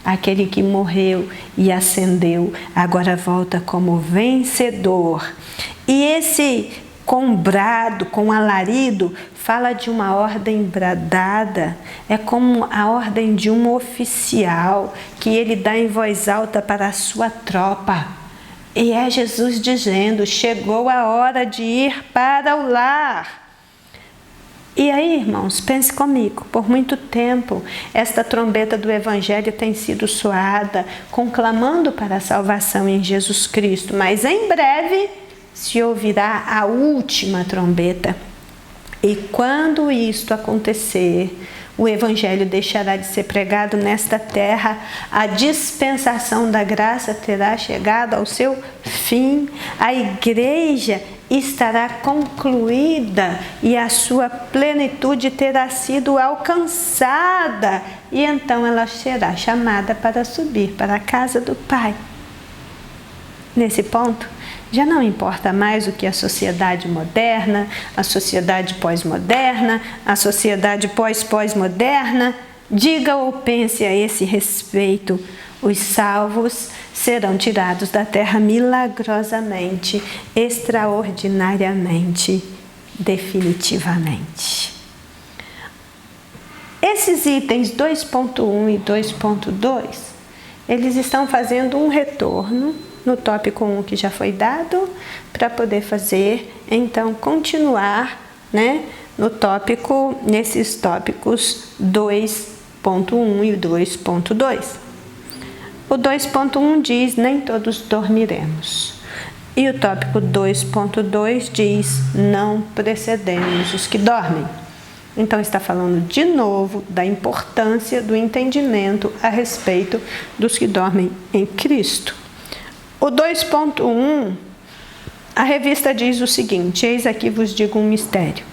[SPEAKER 1] Aquele que morreu e ascendeu, agora volta como vencedor. E esse com brado, com alarido, fala de uma ordem bradada, é como a ordem de um oficial que ele dá em voz alta para a sua tropa. E é Jesus dizendo: chegou a hora de ir para o lar. E aí, irmãos, pense comigo, por muito tempo esta trombeta do Evangelho tem sido soada, conclamando para a salvação em Jesus Cristo, mas em breve se ouvirá a última trombeta. E quando isto acontecer, o Evangelho deixará de ser pregado nesta terra, a dispensação da graça terá chegado ao seu fim, a igreja estará concluída e a sua plenitude terá sido alcançada, e então ela será chamada para subir para a casa do Pai. Nesse ponto, já não importa mais o que a sociedade moderna, a sociedade pós-moderna, a sociedade pós-pós-moderna diga ou pense a esse respeito. Os salvos serão tirados da terra milagrosamente, extraordinariamente, definitivamente. Esses itens 2.1 e 2.2, eles estão fazendo um retorno no tópico 1 que já foi dado, para poder fazer, então, continuar, no tópico, nesses tópicos 2.1 e 2.2. O 2.1 diz, nem todos dormiremos. E o tópico 2.2 diz, não precedemos os que dormem. Então, está falando de novo da importância do entendimento a respeito dos que dormem em Cristo. O 2.1, a revista diz o seguinte: eis aqui vos digo um mistério.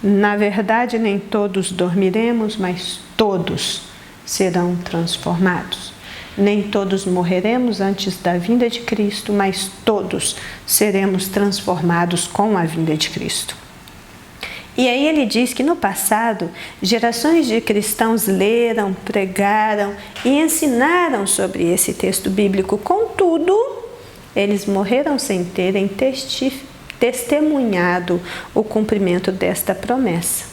[SPEAKER 1] Na verdade, nem todos dormiremos, mas todos serão transformados. Nem todos morreremos antes da vinda de Cristo, mas todos seremos transformados com a vinda de Cristo. E aí ele diz que no passado, gerações de cristãos leram, pregaram e ensinaram sobre esse texto bíblico. Contudo, eles morreram sem terem testemunhado o cumprimento desta promessa.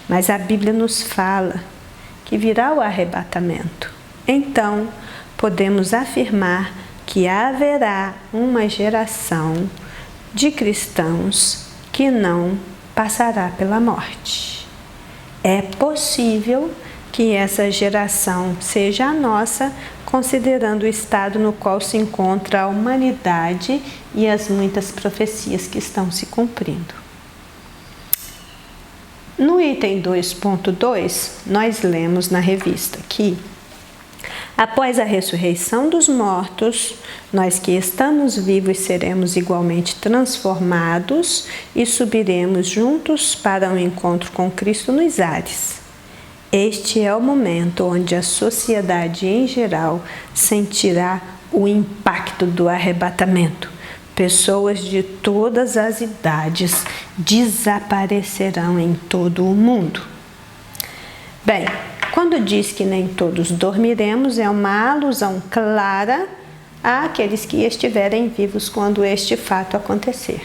[SPEAKER 1] Mas a Bíblia nos fala que virá o arrebatamento. Então, podemos afirmar que haverá uma geração de cristãos que não passará pela morte. É possível que essa geração seja a nossa, considerando o estado no qual se encontra a humanidade e as muitas profecias que estão se cumprindo. No item 2.2, nós lemos na revista que, após a ressurreição dos mortos, nós que estamos vivos seremos igualmente transformados e subiremos juntos para um encontro com Cristo nos ares. Este é o momento onde a sociedade em geral sentirá o impacto do arrebatamento. Pessoas de todas as idades desaparecerão em todo o mundo. Bem, quando diz que nem todos dormiremos, é uma alusão clara àqueles que estiverem vivos quando este fato acontecer.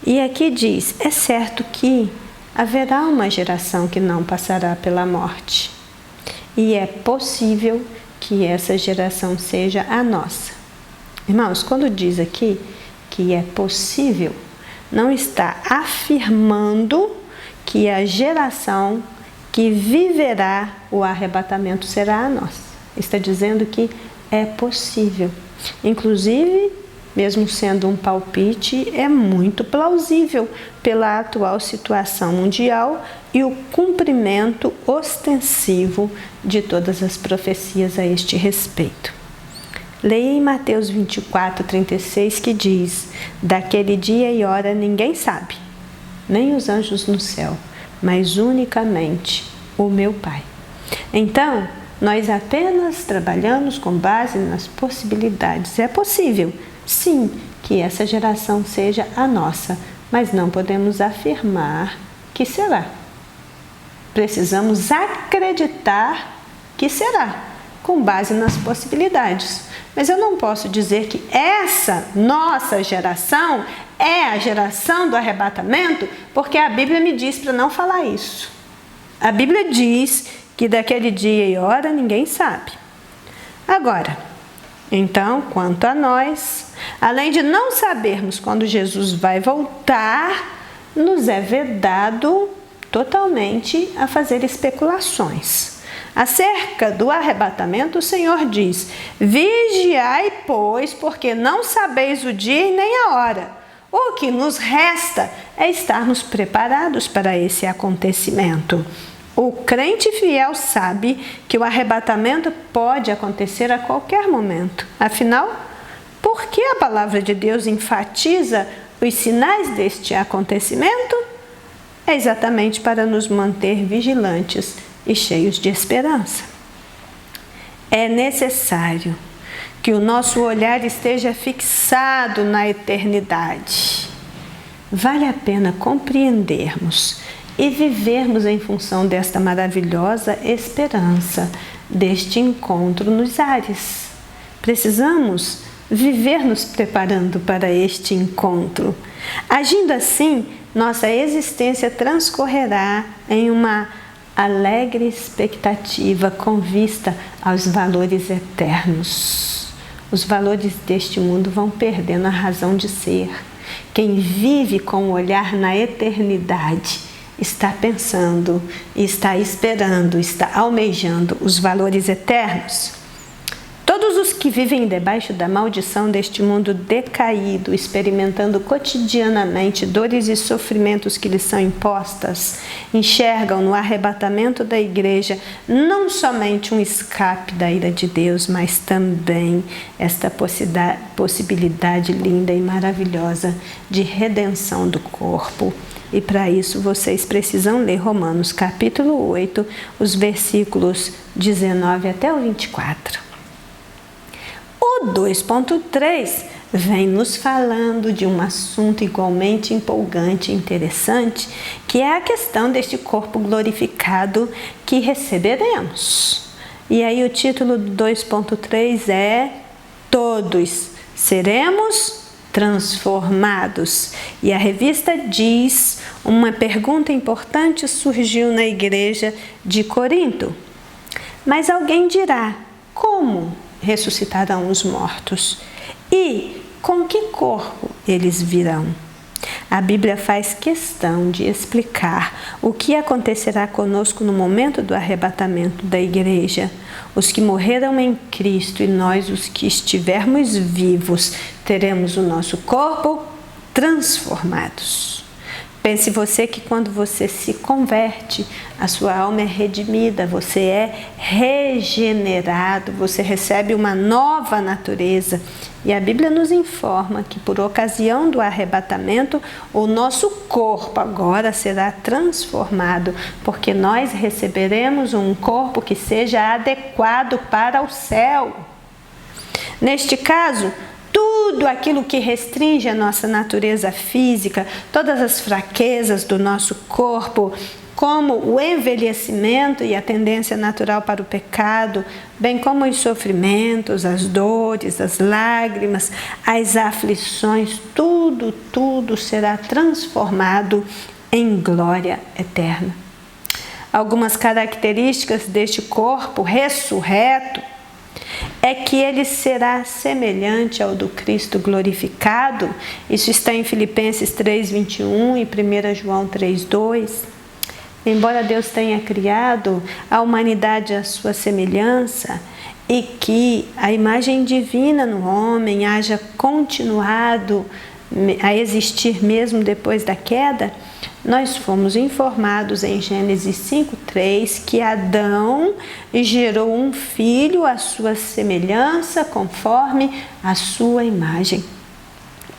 [SPEAKER 1] E aqui diz, é certo que haverá uma geração que não passará pela morte. E é possível que essa geração seja a nossa. Irmãos, quando diz aqui que é possível, não está afirmando que a geração que viverá o arrebatamento será a nossa. Está dizendo que é possível. Inclusive, mesmo sendo um palpite, é muito plausível pela atual situação mundial e o cumprimento ostensivo de todas as profecias a este respeito. Leia em Mateus 24:36 que diz: daquele dia e hora ninguém sabe, nem os anjos no céu, mas unicamente o meu Pai. Então, nós apenas trabalhamos com base nas possibilidades. É possível, sim, que essa geração seja a nossa, mas não podemos afirmar que será. Precisamos acreditar que será, com base nas possibilidades. Mas eu não posso dizer que essa nossa geração é a geração do arrebatamento, porque a Bíblia me diz para não falar isso. A Bíblia diz que daquele dia e hora ninguém sabe. Agora, então, quanto a nós, além de não sabermos quando Jesus vai voltar, nos é vedado totalmente a fazer especulações. Acerca do arrebatamento, o Senhor diz: vigiai, pois, porque não sabeis o dia e nem a hora. O que nos resta é estarmos preparados para esse acontecimento. O crente fiel sabe que o arrebatamento pode acontecer a qualquer momento. Afinal, por que a palavra de Deus enfatiza os sinais deste acontecimento? É exatamente para nos manter vigilantes e cheios de esperança. É necessário que o nosso olhar esteja fixado na eternidade. Vale a pena compreendermos e vivermos em função desta maravilhosa esperança, deste encontro nos ares. Precisamos viver nos preparando para este encontro. Agindo assim, nossa existência transcorrerá em uma alegre expectativa com vista aos valores eternos. Os valores deste mundo vão perdendo a razão de ser. Quem vive com o olhar na eternidade está pensando, está esperando, está almejando os valores eternos. Todos os que vivem debaixo da maldição deste mundo decaído, experimentando cotidianamente dores e sofrimentos que lhes são impostas, enxergam no arrebatamento da igreja não somente um escape da ira de Deus, mas também esta possibilidade linda e maravilhosa de redenção do corpo. E para isso vocês precisam ler Romanos capítulo 8, os versículos 19 até o 24. O 2.3 vem nos falando de um assunto igualmente empolgante e interessante, que é a questão deste corpo glorificado que receberemos. E aí o título do 2.3 é Todos seremos transformados. E a revista diz: uma pergunta importante surgiu na igreja de Corinto. Mas alguém dirá: como ressuscitarão os mortos? E com que corpo eles virão? A Bíblia faz questão de explicar o que acontecerá conosco no momento do arrebatamento da igreja. Os que morreram em Cristo e nós, os que estivermos vivos, teremos o nosso corpo transformados. Pense você que quando você se converte, a sua alma é redimida, você é regenerado, você recebe uma nova natureza. E a Bíblia nos informa que por ocasião do arrebatamento, o nosso corpo agora será transformado, porque nós receberemos um corpo que seja adequado para o céu. Neste caso, tudo aquilo que restringe a nossa natureza física, todas as fraquezas do nosso corpo, como o envelhecimento e a tendência natural para o pecado, bem como os sofrimentos, as dores, as lágrimas, as aflições, tudo será transformado em glória eterna. Algumas características deste corpo ressurreto é que ele será semelhante ao do Cristo glorificado. Isso está em Filipenses 3:21 e 1 João 3:2. Embora Deus tenha criado a humanidade à sua semelhança e que a imagem divina no homem haja continuado a existir mesmo depois da queda, nós fomos informados em Gênesis 5:3 que Adão gerou um filho à sua semelhança, conforme a sua imagem.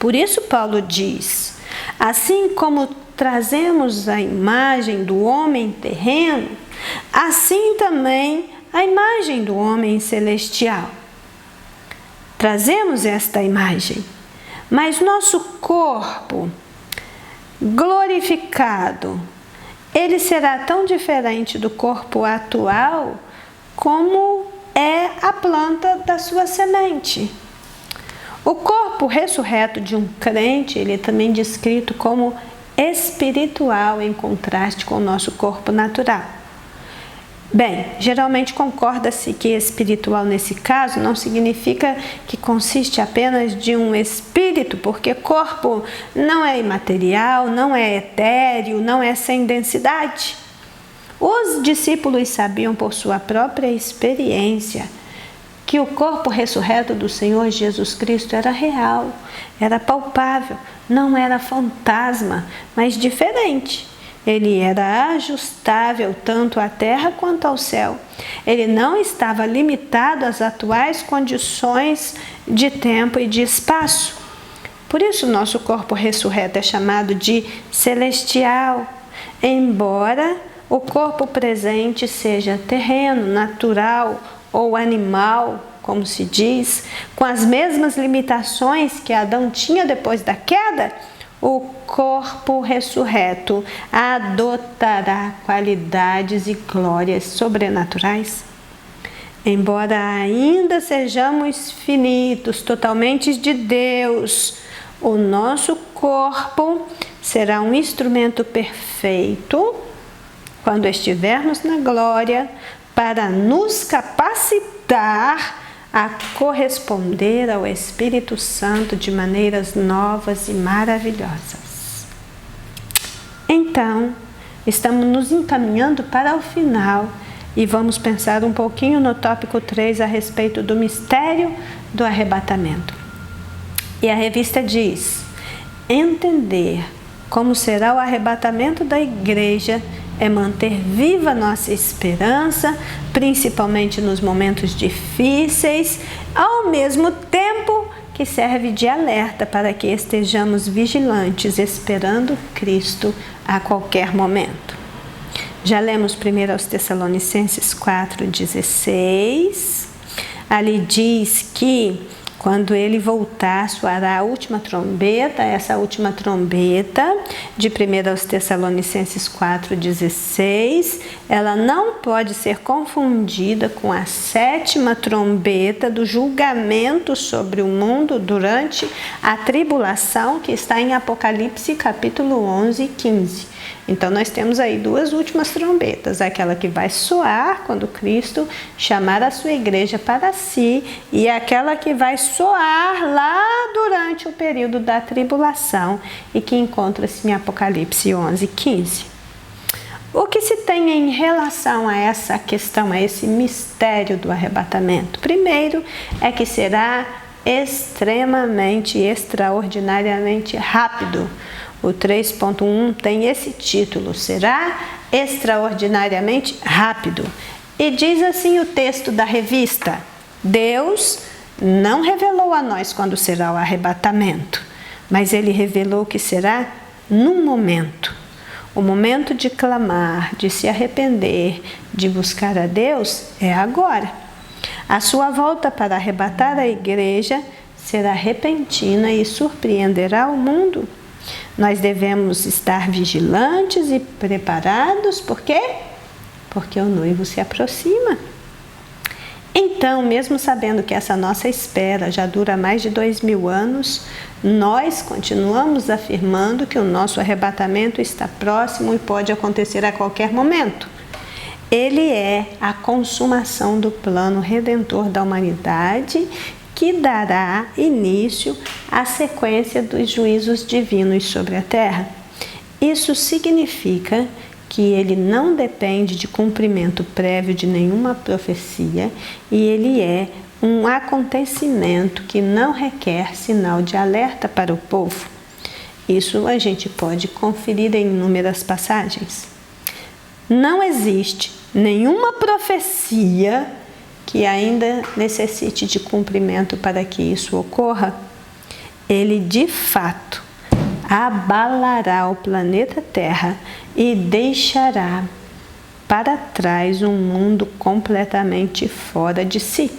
[SPEAKER 1] Por isso Paulo diz: assim como trazemos a imagem do homem terreno, assim também a imagem do homem celestial. Trazemos esta imagem, mas nosso corpo glorificado, ele será tão diferente do corpo atual como é a planta da sua semente. O corpo ressurreto de um crente, ele é também descrito como espiritual, em contraste com o nosso corpo natural. Bem, geralmente concorda-se que espiritual nesse caso não significa que consiste apenas de um espírito, porque corpo não é imaterial, não é etéreo, não é sem densidade. Os discípulos sabiam por sua própria experiência que o corpo ressurreto do Senhor Jesus Cristo era real, era palpável, não era fantasma, mas diferente. Ele era ajustável tanto à terra quanto ao céu. Ele não estava limitado às atuais condições de tempo e de espaço. Por isso, nosso corpo ressurreto é chamado de celestial, embora o corpo presente seja terreno, natural ou animal, como se diz, com as mesmas limitações que Adão tinha depois da queda, o corpo ressurreto adotará qualidades e glórias sobrenaturais. Embora ainda sejamos finitos, totalmente de Deus, o nosso corpo será um instrumento perfeito quando estivermos na glória para nos capacitar a corresponder ao Espírito Santo de maneiras novas e maravilhosas. Então, estamos nos encaminhando para o final e vamos pensar um pouquinho no tópico 3 a respeito do mistério do arrebatamento. E a revista diz: entender como será o arrebatamento da igreja é manter viva nossa esperança, principalmente nos momentos difíceis, ao mesmo tempo que serve de alerta para que estejamos vigilantes, esperando Cristo a qualquer momento. Já lemos primeiro aos Tessalonicenses 4,16. Ali diz que quando ele voltar, soará a última trombeta. Essa última trombeta de 1 aos Tessalonicenses 4,16, ela não pode ser confundida com a 7ª trombeta do julgamento sobre o mundo durante a tribulação, que está em Apocalipse capítulo 11 e 15. Então nós temos aí duas últimas trombetas, aquela que vai soar quando Cristo chamar a sua igreja para si e aquela que vai soar lá durante o período da tribulação e que encontra-se em Apocalipse 11 e 15. O que se tem em relação a essa questão, a esse mistério do arrebatamento? Primeiro é que será extremamente, extraordinariamente rápido. O 3.1 tem esse título, será extraordinariamente rápido. E diz assim o texto da revista: Deus não revelou a nós quando será o arrebatamento, mas Ele revelou que será num momento. O momento de clamar, de se arrepender, de buscar a Deus é agora. A sua volta para arrebatar a igreja será repentina e surpreenderá o mundo. Nós devemos estar vigilantes e preparados, por quê? Porque o noivo se aproxima. Então, mesmo sabendo que essa nossa espera já dura mais de 2000 anos, nós continuamos afirmando que o nosso arrebatamento está próximo e pode acontecer a qualquer momento. Ele é a consumação do plano redentor da humanidade, que dará início à sequência dos juízos divinos sobre a terra. Isso significa que ele não depende de cumprimento prévio de nenhuma profecia e ele é um acontecimento que não requer sinal de alerta para o povo. Isso a gente pode conferir em inúmeras passagens. Não existe nenhuma profecia que ainda necessite de cumprimento para que isso ocorra. Ele de fato abalará o planeta Terra e deixará para trás um mundo completamente fora de si.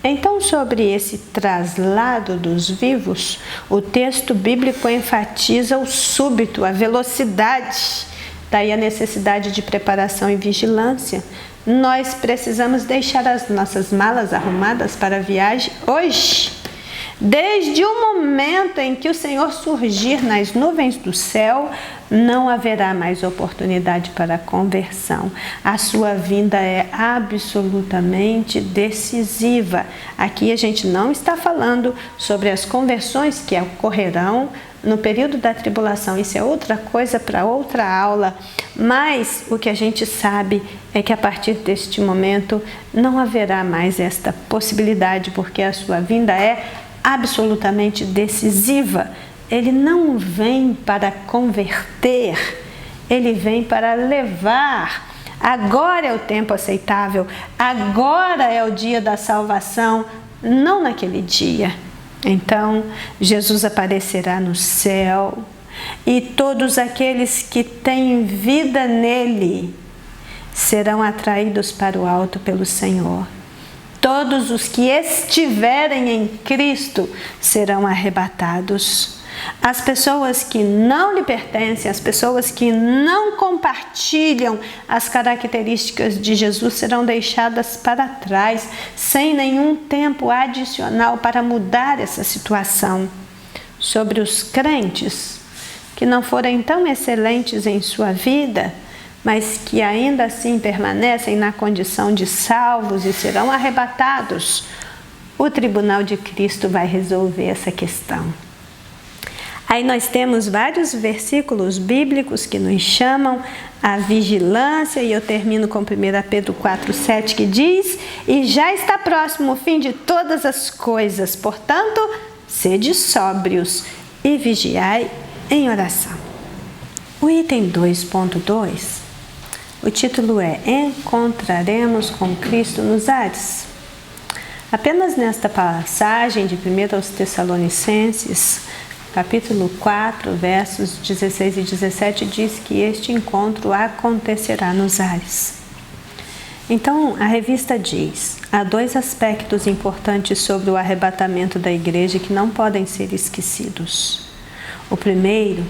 [SPEAKER 1] Então, sobre esse traslado dos vivos, o texto bíblico enfatiza o súbito, a velocidade, daí a necessidade de preparação e vigilância. Nós precisamos deixar as nossas malas arrumadas para a viagem hoje. Desde o momento em que o Senhor surgir nas nuvens do céu, não haverá mais oportunidade para a conversão. A sua vinda é absolutamente decisiva. Aqui a gente não está falando sobre as conversões que ocorrerão no período da tribulação. Isso é outra coisa para outra aula. Mas o que a gente sabe é que a partir deste momento não haverá mais esta possibilidade, porque a sua vinda é absolutamente decisiva. Ele não vem para converter, ele vem para levar. Agora é o tempo aceitável, agora é o dia da salvação, não naquele dia. Então, Jesus aparecerá no céu e todos aqueles que têm vida nele serão atraídos para o alto pelo Senhor. todos os que estiverem em Cristo serão arrebatados. As pessoas que não lhe pertencem, as pessoas que não compartilham as características de Jesus serão deixadas para trás, sem nenhum tempo adicional para mudar essa situação. Sobre os crentes que não forem tão excelentes em sua vida, mas que ainda assim permanecem na condição de salvos e serão arrebatados, o tribunal de Cristo vai resolver essa questão. Aí nós temos vários versículos bíblicos que nos chamam à vigilância, e eu termino com 1 Pedro 4,7, que diz: e já está próximo o fim de todas as coisas, portanto, sede sóbrios e vigiai em oração. O item 2.2, o título é Encontraremos com Cristo nos ares. Apenas nesta passagem de 1 aos Tessalonicenses, capítulo 4, versos 16 e 17, diz que este encontro acontecerá nos ares. Então, a revista diz: há dois aspectos importantes sobre o arrebatamento da igreja que não podem ser esquecidos. O primeiro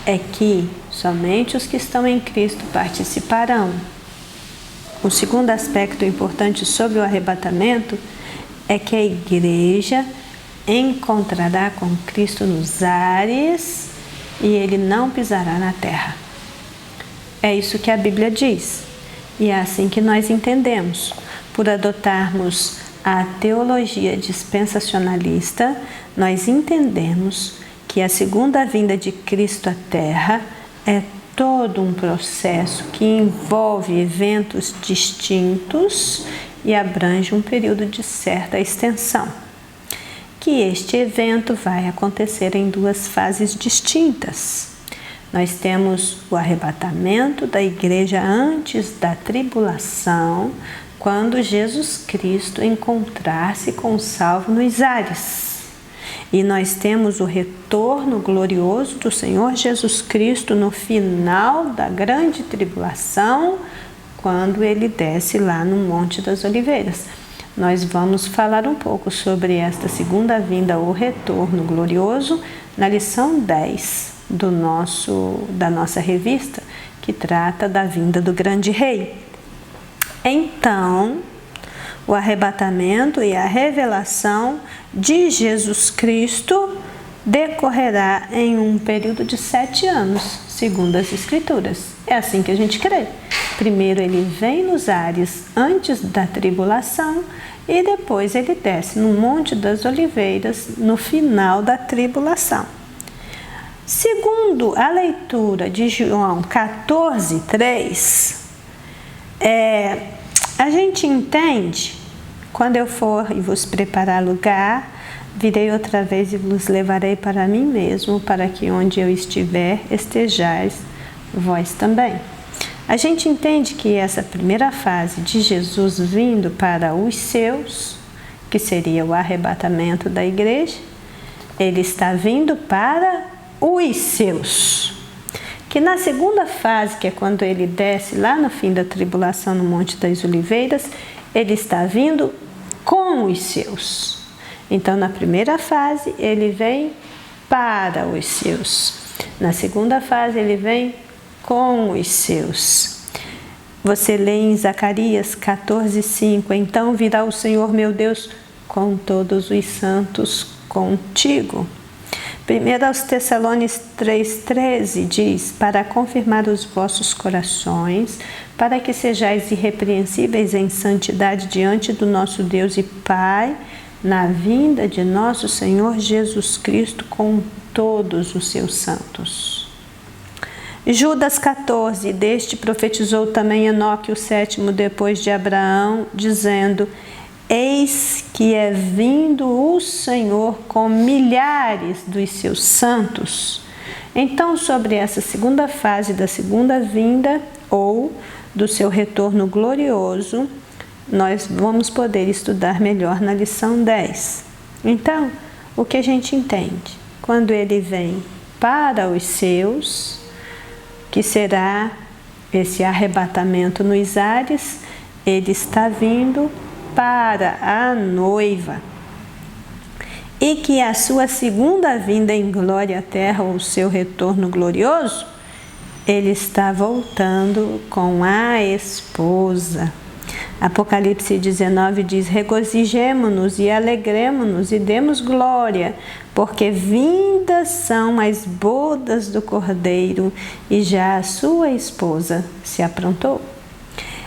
[SPEAKER 1] é que somente os que estão em Cristo participarão. O segundo aspecto importante sobre o arrebatamento é que a igreja encontrará com Cristo nos ares e ele não pisará na terra. É isso que a Bíblia diz, e é assim que nós entendemos. Por adotarmos a teologia dispensacionalista, nós entendemos que a segunda vinda de Cristo à terra é todo um processo que envolve eventos distintos e abrange um período de certa extensão. Que este evento vai acontecer em duas fases distintas. Nós temos o arrebatamento da igreja antes da tribulação, quando Jesus Cristo encontrar-se com o salvo nos ares. E nós temos o retorno glorioso do Senhor Jesus Cristo no final da grande tribulação, quando ele desce lá no Monte das Oliveiras. Nós vamos falar um pouco sobre esta segunda vinda ou retorno glorioso na lição 10 da nossa revista, que trata da vinda do grande rei. Então, o arrebatamento e a revelação de Jesus Cristo decorrerá em um período de 7 anos, segundo as Escrituras. É assim que a gente crê. Primeiro ele vem nos ares antes da tribulação e depois ele desce no Monte das Oliveiras no final da tribulação. Segundo a leitura de João 14:3, a gente entende: quando eu for e vos preparar lugar, virei outra vez e vos levarei para mim mesmo, para que onde eu estiver, estejais vós também. A gente entende que essa primeira fase de Jesus vindo para os seus, que seria o arrebatamento da igreja, ele está vindo para os seus. Que na segunda fase, que é quando ele desce lá no fim da tribulação no Monte das Oliveiras, ele está vindo com os seus. Então, na primeira fase, ele vem para os seus. Na segunda fase, ele vem com os seus. Você lê em Zacarias 14:5, então virá o Senhor meu Deus com todos os santos contigo. 1 aos Tessalonicenses 3:13 diz: para confirmar os vossos corações, para que sejais irrepreensíveis em santidade diante do nosso Deus e Pai, na vinda de nosso Senhor Jesus Cristo com todos os seus santos. Judas 14, deste profetizou também Enoque, o 7º depois de Abraão, dizendo: eis que é vindo o Senhor com milhares dos seus santos. Então, sobre essa segunda fase da segunda vinda, ou do seu retorno glorioso, nós vamos poder estudar melhor na lição 10. Então, o que a gente entende? Quando ele vem para os seus, que será esse arrebatamento nos ares, ele está vindo para a noiva, e que a sua segunda vinda em glória à terra, ou o seu retorno glorioso, ele está voltando com a esposa. Apocalipse 19 diz: regozijemo-nos e alegremo-nos e demos glória, porque vindas são as bodas do Cordeiro e já a sua esposa se aprontou.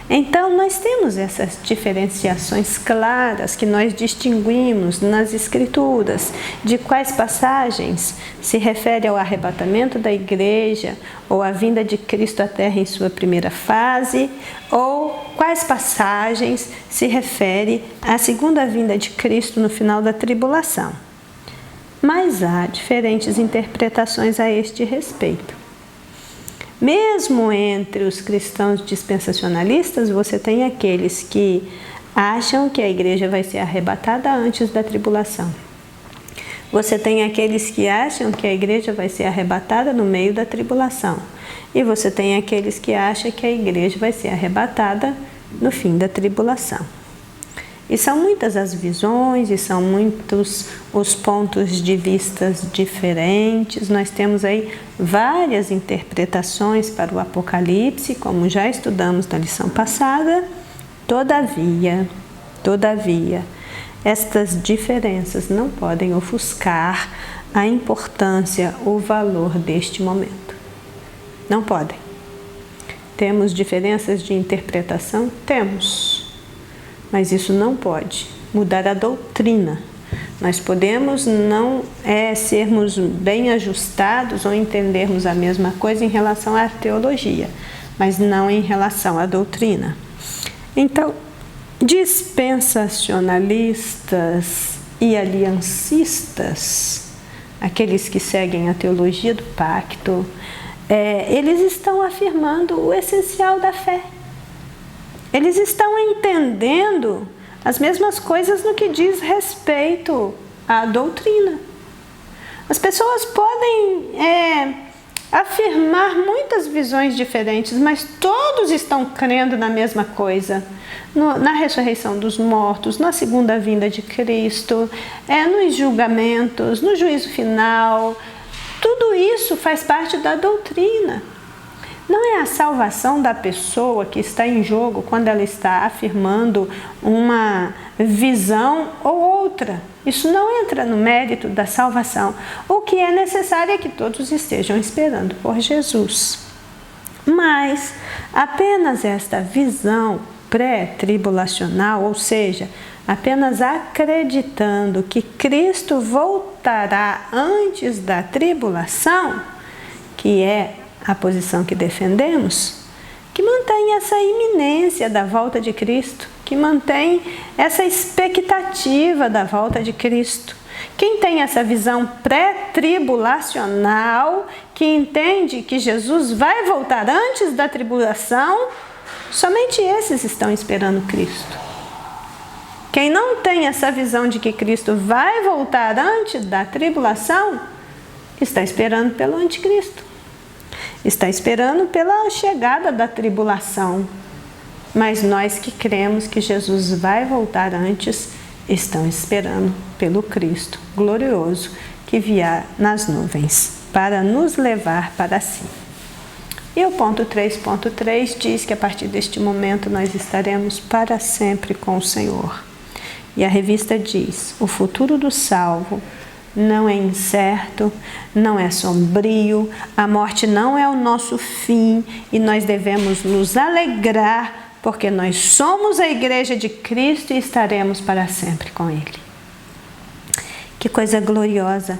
[SPEAKER 1] Então, nós temos essas diferenciações claras que nós distinguimos nas Escrituras, de quais passagens se refere ao arrebatamento da igreja, ou à vinda de Cristo à terra em sua primeira fase, ou quais passagens se refere à segunda vinda de Cristo no final da tribulação. Mas há diferentes interpretações a este respeito. Mesmo entre os cristãos dispensacionalistas, você tem aqueles que acham que a igreja vai ser arrebatada antes da tribulação. Você tem aqueles que acham que a igreja vai ser arrebatada no meio da tribulação. E você tem aqueles que acham que a igreja vai ser arrebatada no fim da tribulação. E são muitas as visões e são muitos os pontos de vistas diferentes. Nós temos aí várias interpretações para o Apocalipse, como já estudamos na lição passada. Todavia, estas diferenças não podem ofuscar a importância, o valor deste momento. Não podem. Temos diferenças de interpretação? Temos. Mas isso não pode mudar a doutrina. Nós podemos não sermos bem ajustados ou entendermos a mesma coisa em relação à teologia, mas não em relação à doutrina. Então, dispensacionalistas e aliancistas, aqueles que seguem a teologia do pacto, eles estão afirmando o essencial da fé. Eles estão entendendo as mesmas coisas no que diz respeito à doutrina. As pessoas podem afirmar muitas visões diferentes, mas todos estão crendo na mesma coisa. Na ressurreição dos mortos, na segunda vinda de Cristo, nos julgamentos, no juízo final. Tudo isso faz parte da doutrina. Não é a salvação da pessoa que está em jogo quando ela está afirmando uma visão ou outra. Isso não entra no mérito da salvação. O que é necessário é que todos estejam esperando por Jesus. Mas apenas esta visão pré-tribulacional, ou seja, apenas acreditando que Cristo voltará antes da tribulação, que é a posição que defendemos, que mantém essa iminência da volta de Cristo, que mantém essa expectativa da volta de Cristo. Quem tem essa visão pré-tribulacional, que entende que Jesus vai voltar antes da tribulação, somente esses estão esperando Cristo. Quem não tem essa visão de que Cristo vai voltar antes da tribulação, está esperando pelo anticristo. Está esperando pela chegada da tribulação. Mas nós que cremos que Jesus vai voltar antes, estão esperando pelo Cristo glorioso que virá nas nuvens para nos levar para si. E o ponto 3.3 diz que a partir deste momento nós estaremos para sempre com o Senhor. E a revista diz: o futuro do salvo não é incerto, não é sombrio, a morte não é o nosso fim e nós devemos nos alegrar porque nós somos a igreja de Cristo e estaremos para sempre com Ele. Que coisa gloriosa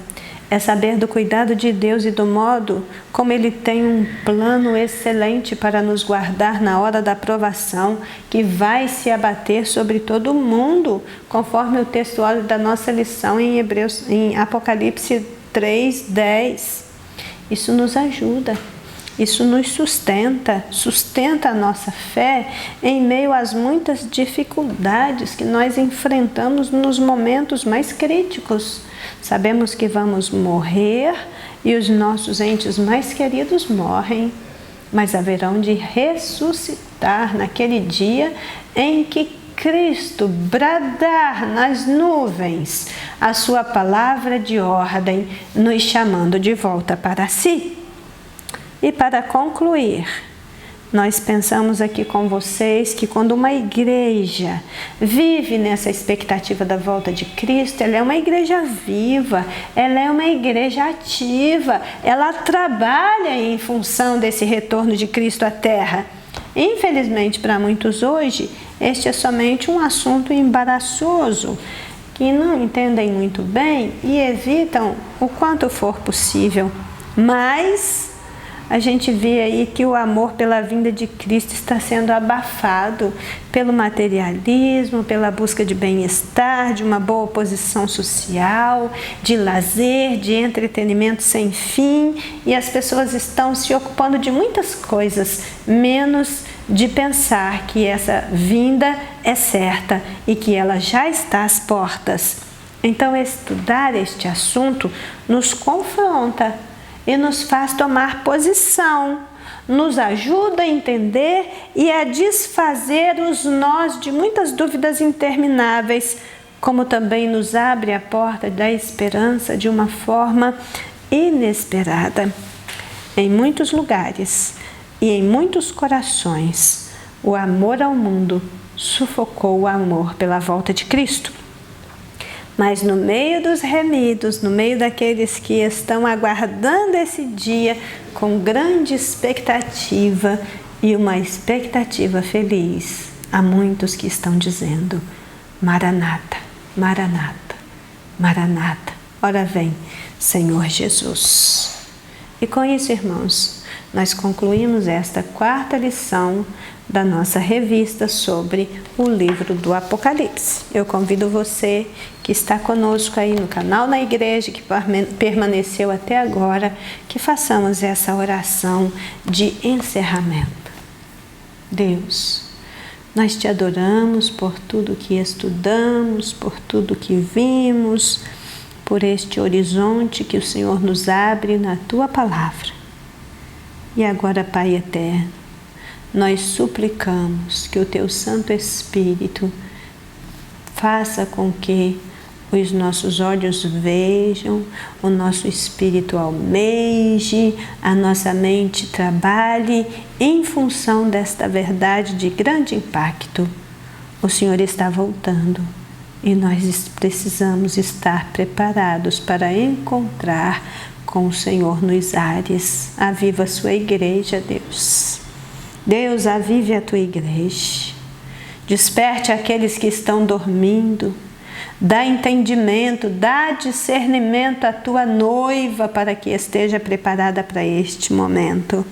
[SPEAKER 1] é saber do cuidado de Deus e do modo como Ele tem um plano excelente para nos guardar na hora da provação, que vai se abater sobre todo o mundo, conforme o textuário da nossa lição em Apocalipse 3:10. Isso nos ajuda, isso nos sustenta a nossa fé em meio às muitas dificuldades que nós enfrentamos nos momentos mais críticos. Sabemos que vamos morrer e os nossos entes mais queridos morrem, mas haverão de ressuscitar naquele dia em que Cristo bradar nas nuvens a sua palavra de ordem, nos chamando de volta para si. E para concluir, nós pensamos aqui com vocês que quando uma igreja vive nessa expectativa da volta de Cristo, ela é uma igreja viva, ela é uma igreja ativa, ela trabalha em função desse retorno de Cristo à Terra. Infelizmente, para muitos hoje, este é somente um assunto embaraçoso, que não entendem muito bem e evitam o quanto for possível. Mas a gente vê aí que o amor pela vinda de Cristo está sendo abafado pelo materialismo, pela busca de bem-estar, de uma boa posição social, de lazer, de entretenimento sem fim, e as pessoas estão se ocupando de muitas coisas, menos de pensar que essa vinda é certa e que ela já está às portas. Então, estudar este assunto nos confronta e nos faz tomar posição, nos ajuda a entender e a desfazer os nós de muitas dúvidas intermináveis, como também nos abre a porta da esperança de uma forma inesperada. Em muitos lugares e em muitos corações, o amor ao mundo sufocou o amor pela volta de Cristo. Mas no meio dos remidos, no meio daqueles que estão aguardando esse dia com grande expectativa e uma expectativa feliz, há muitos que estão dizendo: Maranata, Maranata, Maranata, ora vem, Senhor Jesus. E com isso, irmãos, nós concluímos esta 4ª lição da nossa revista sobre o livro do Apocalipse. Eu convido você que está conosco aí no canal da igreja, que permaneceu até agora, que façamos essa oração de encerramento. Deus, nós te adoramos por tudo que estudamos, por tudo que vimos, por este horizonte que o Senhor nos abre na tua palavra. E agora, Pai eterno, nós suplicamos que o teu Santo Espírito faça com que os nossos olhos vejam, o nosso espírito almeje, a nossa mente trabalhe em função desta verdade de grande impacto. O Senhor está voltando e nós precisamos estar preparados para encontrar com o Senhor nos ares. Aviva a sua igreja, Deus. Deus, avive a tua igreja. Desperte aqueles que estão dormindo. Dá entendimento, dá discernimento à tua noiva para que esteja preparada para este momento.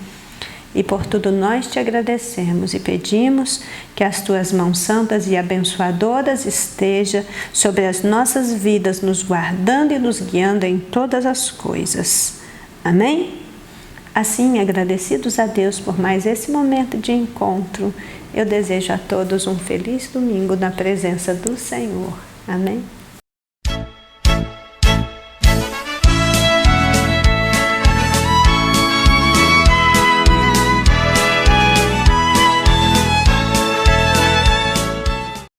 [SPEAKER 1] E por tudo nós te agradecemos e pedimos que as tuas mãos santas e abençoadoras estejam sobre as nossas vidas, nos guardando e nos guiando em todas as coisas. Amém? Assim, agradecidos a Deus por mais esse momento de encontro, eu desejo a todos um feliz domingo na presença do Senhor. Amém?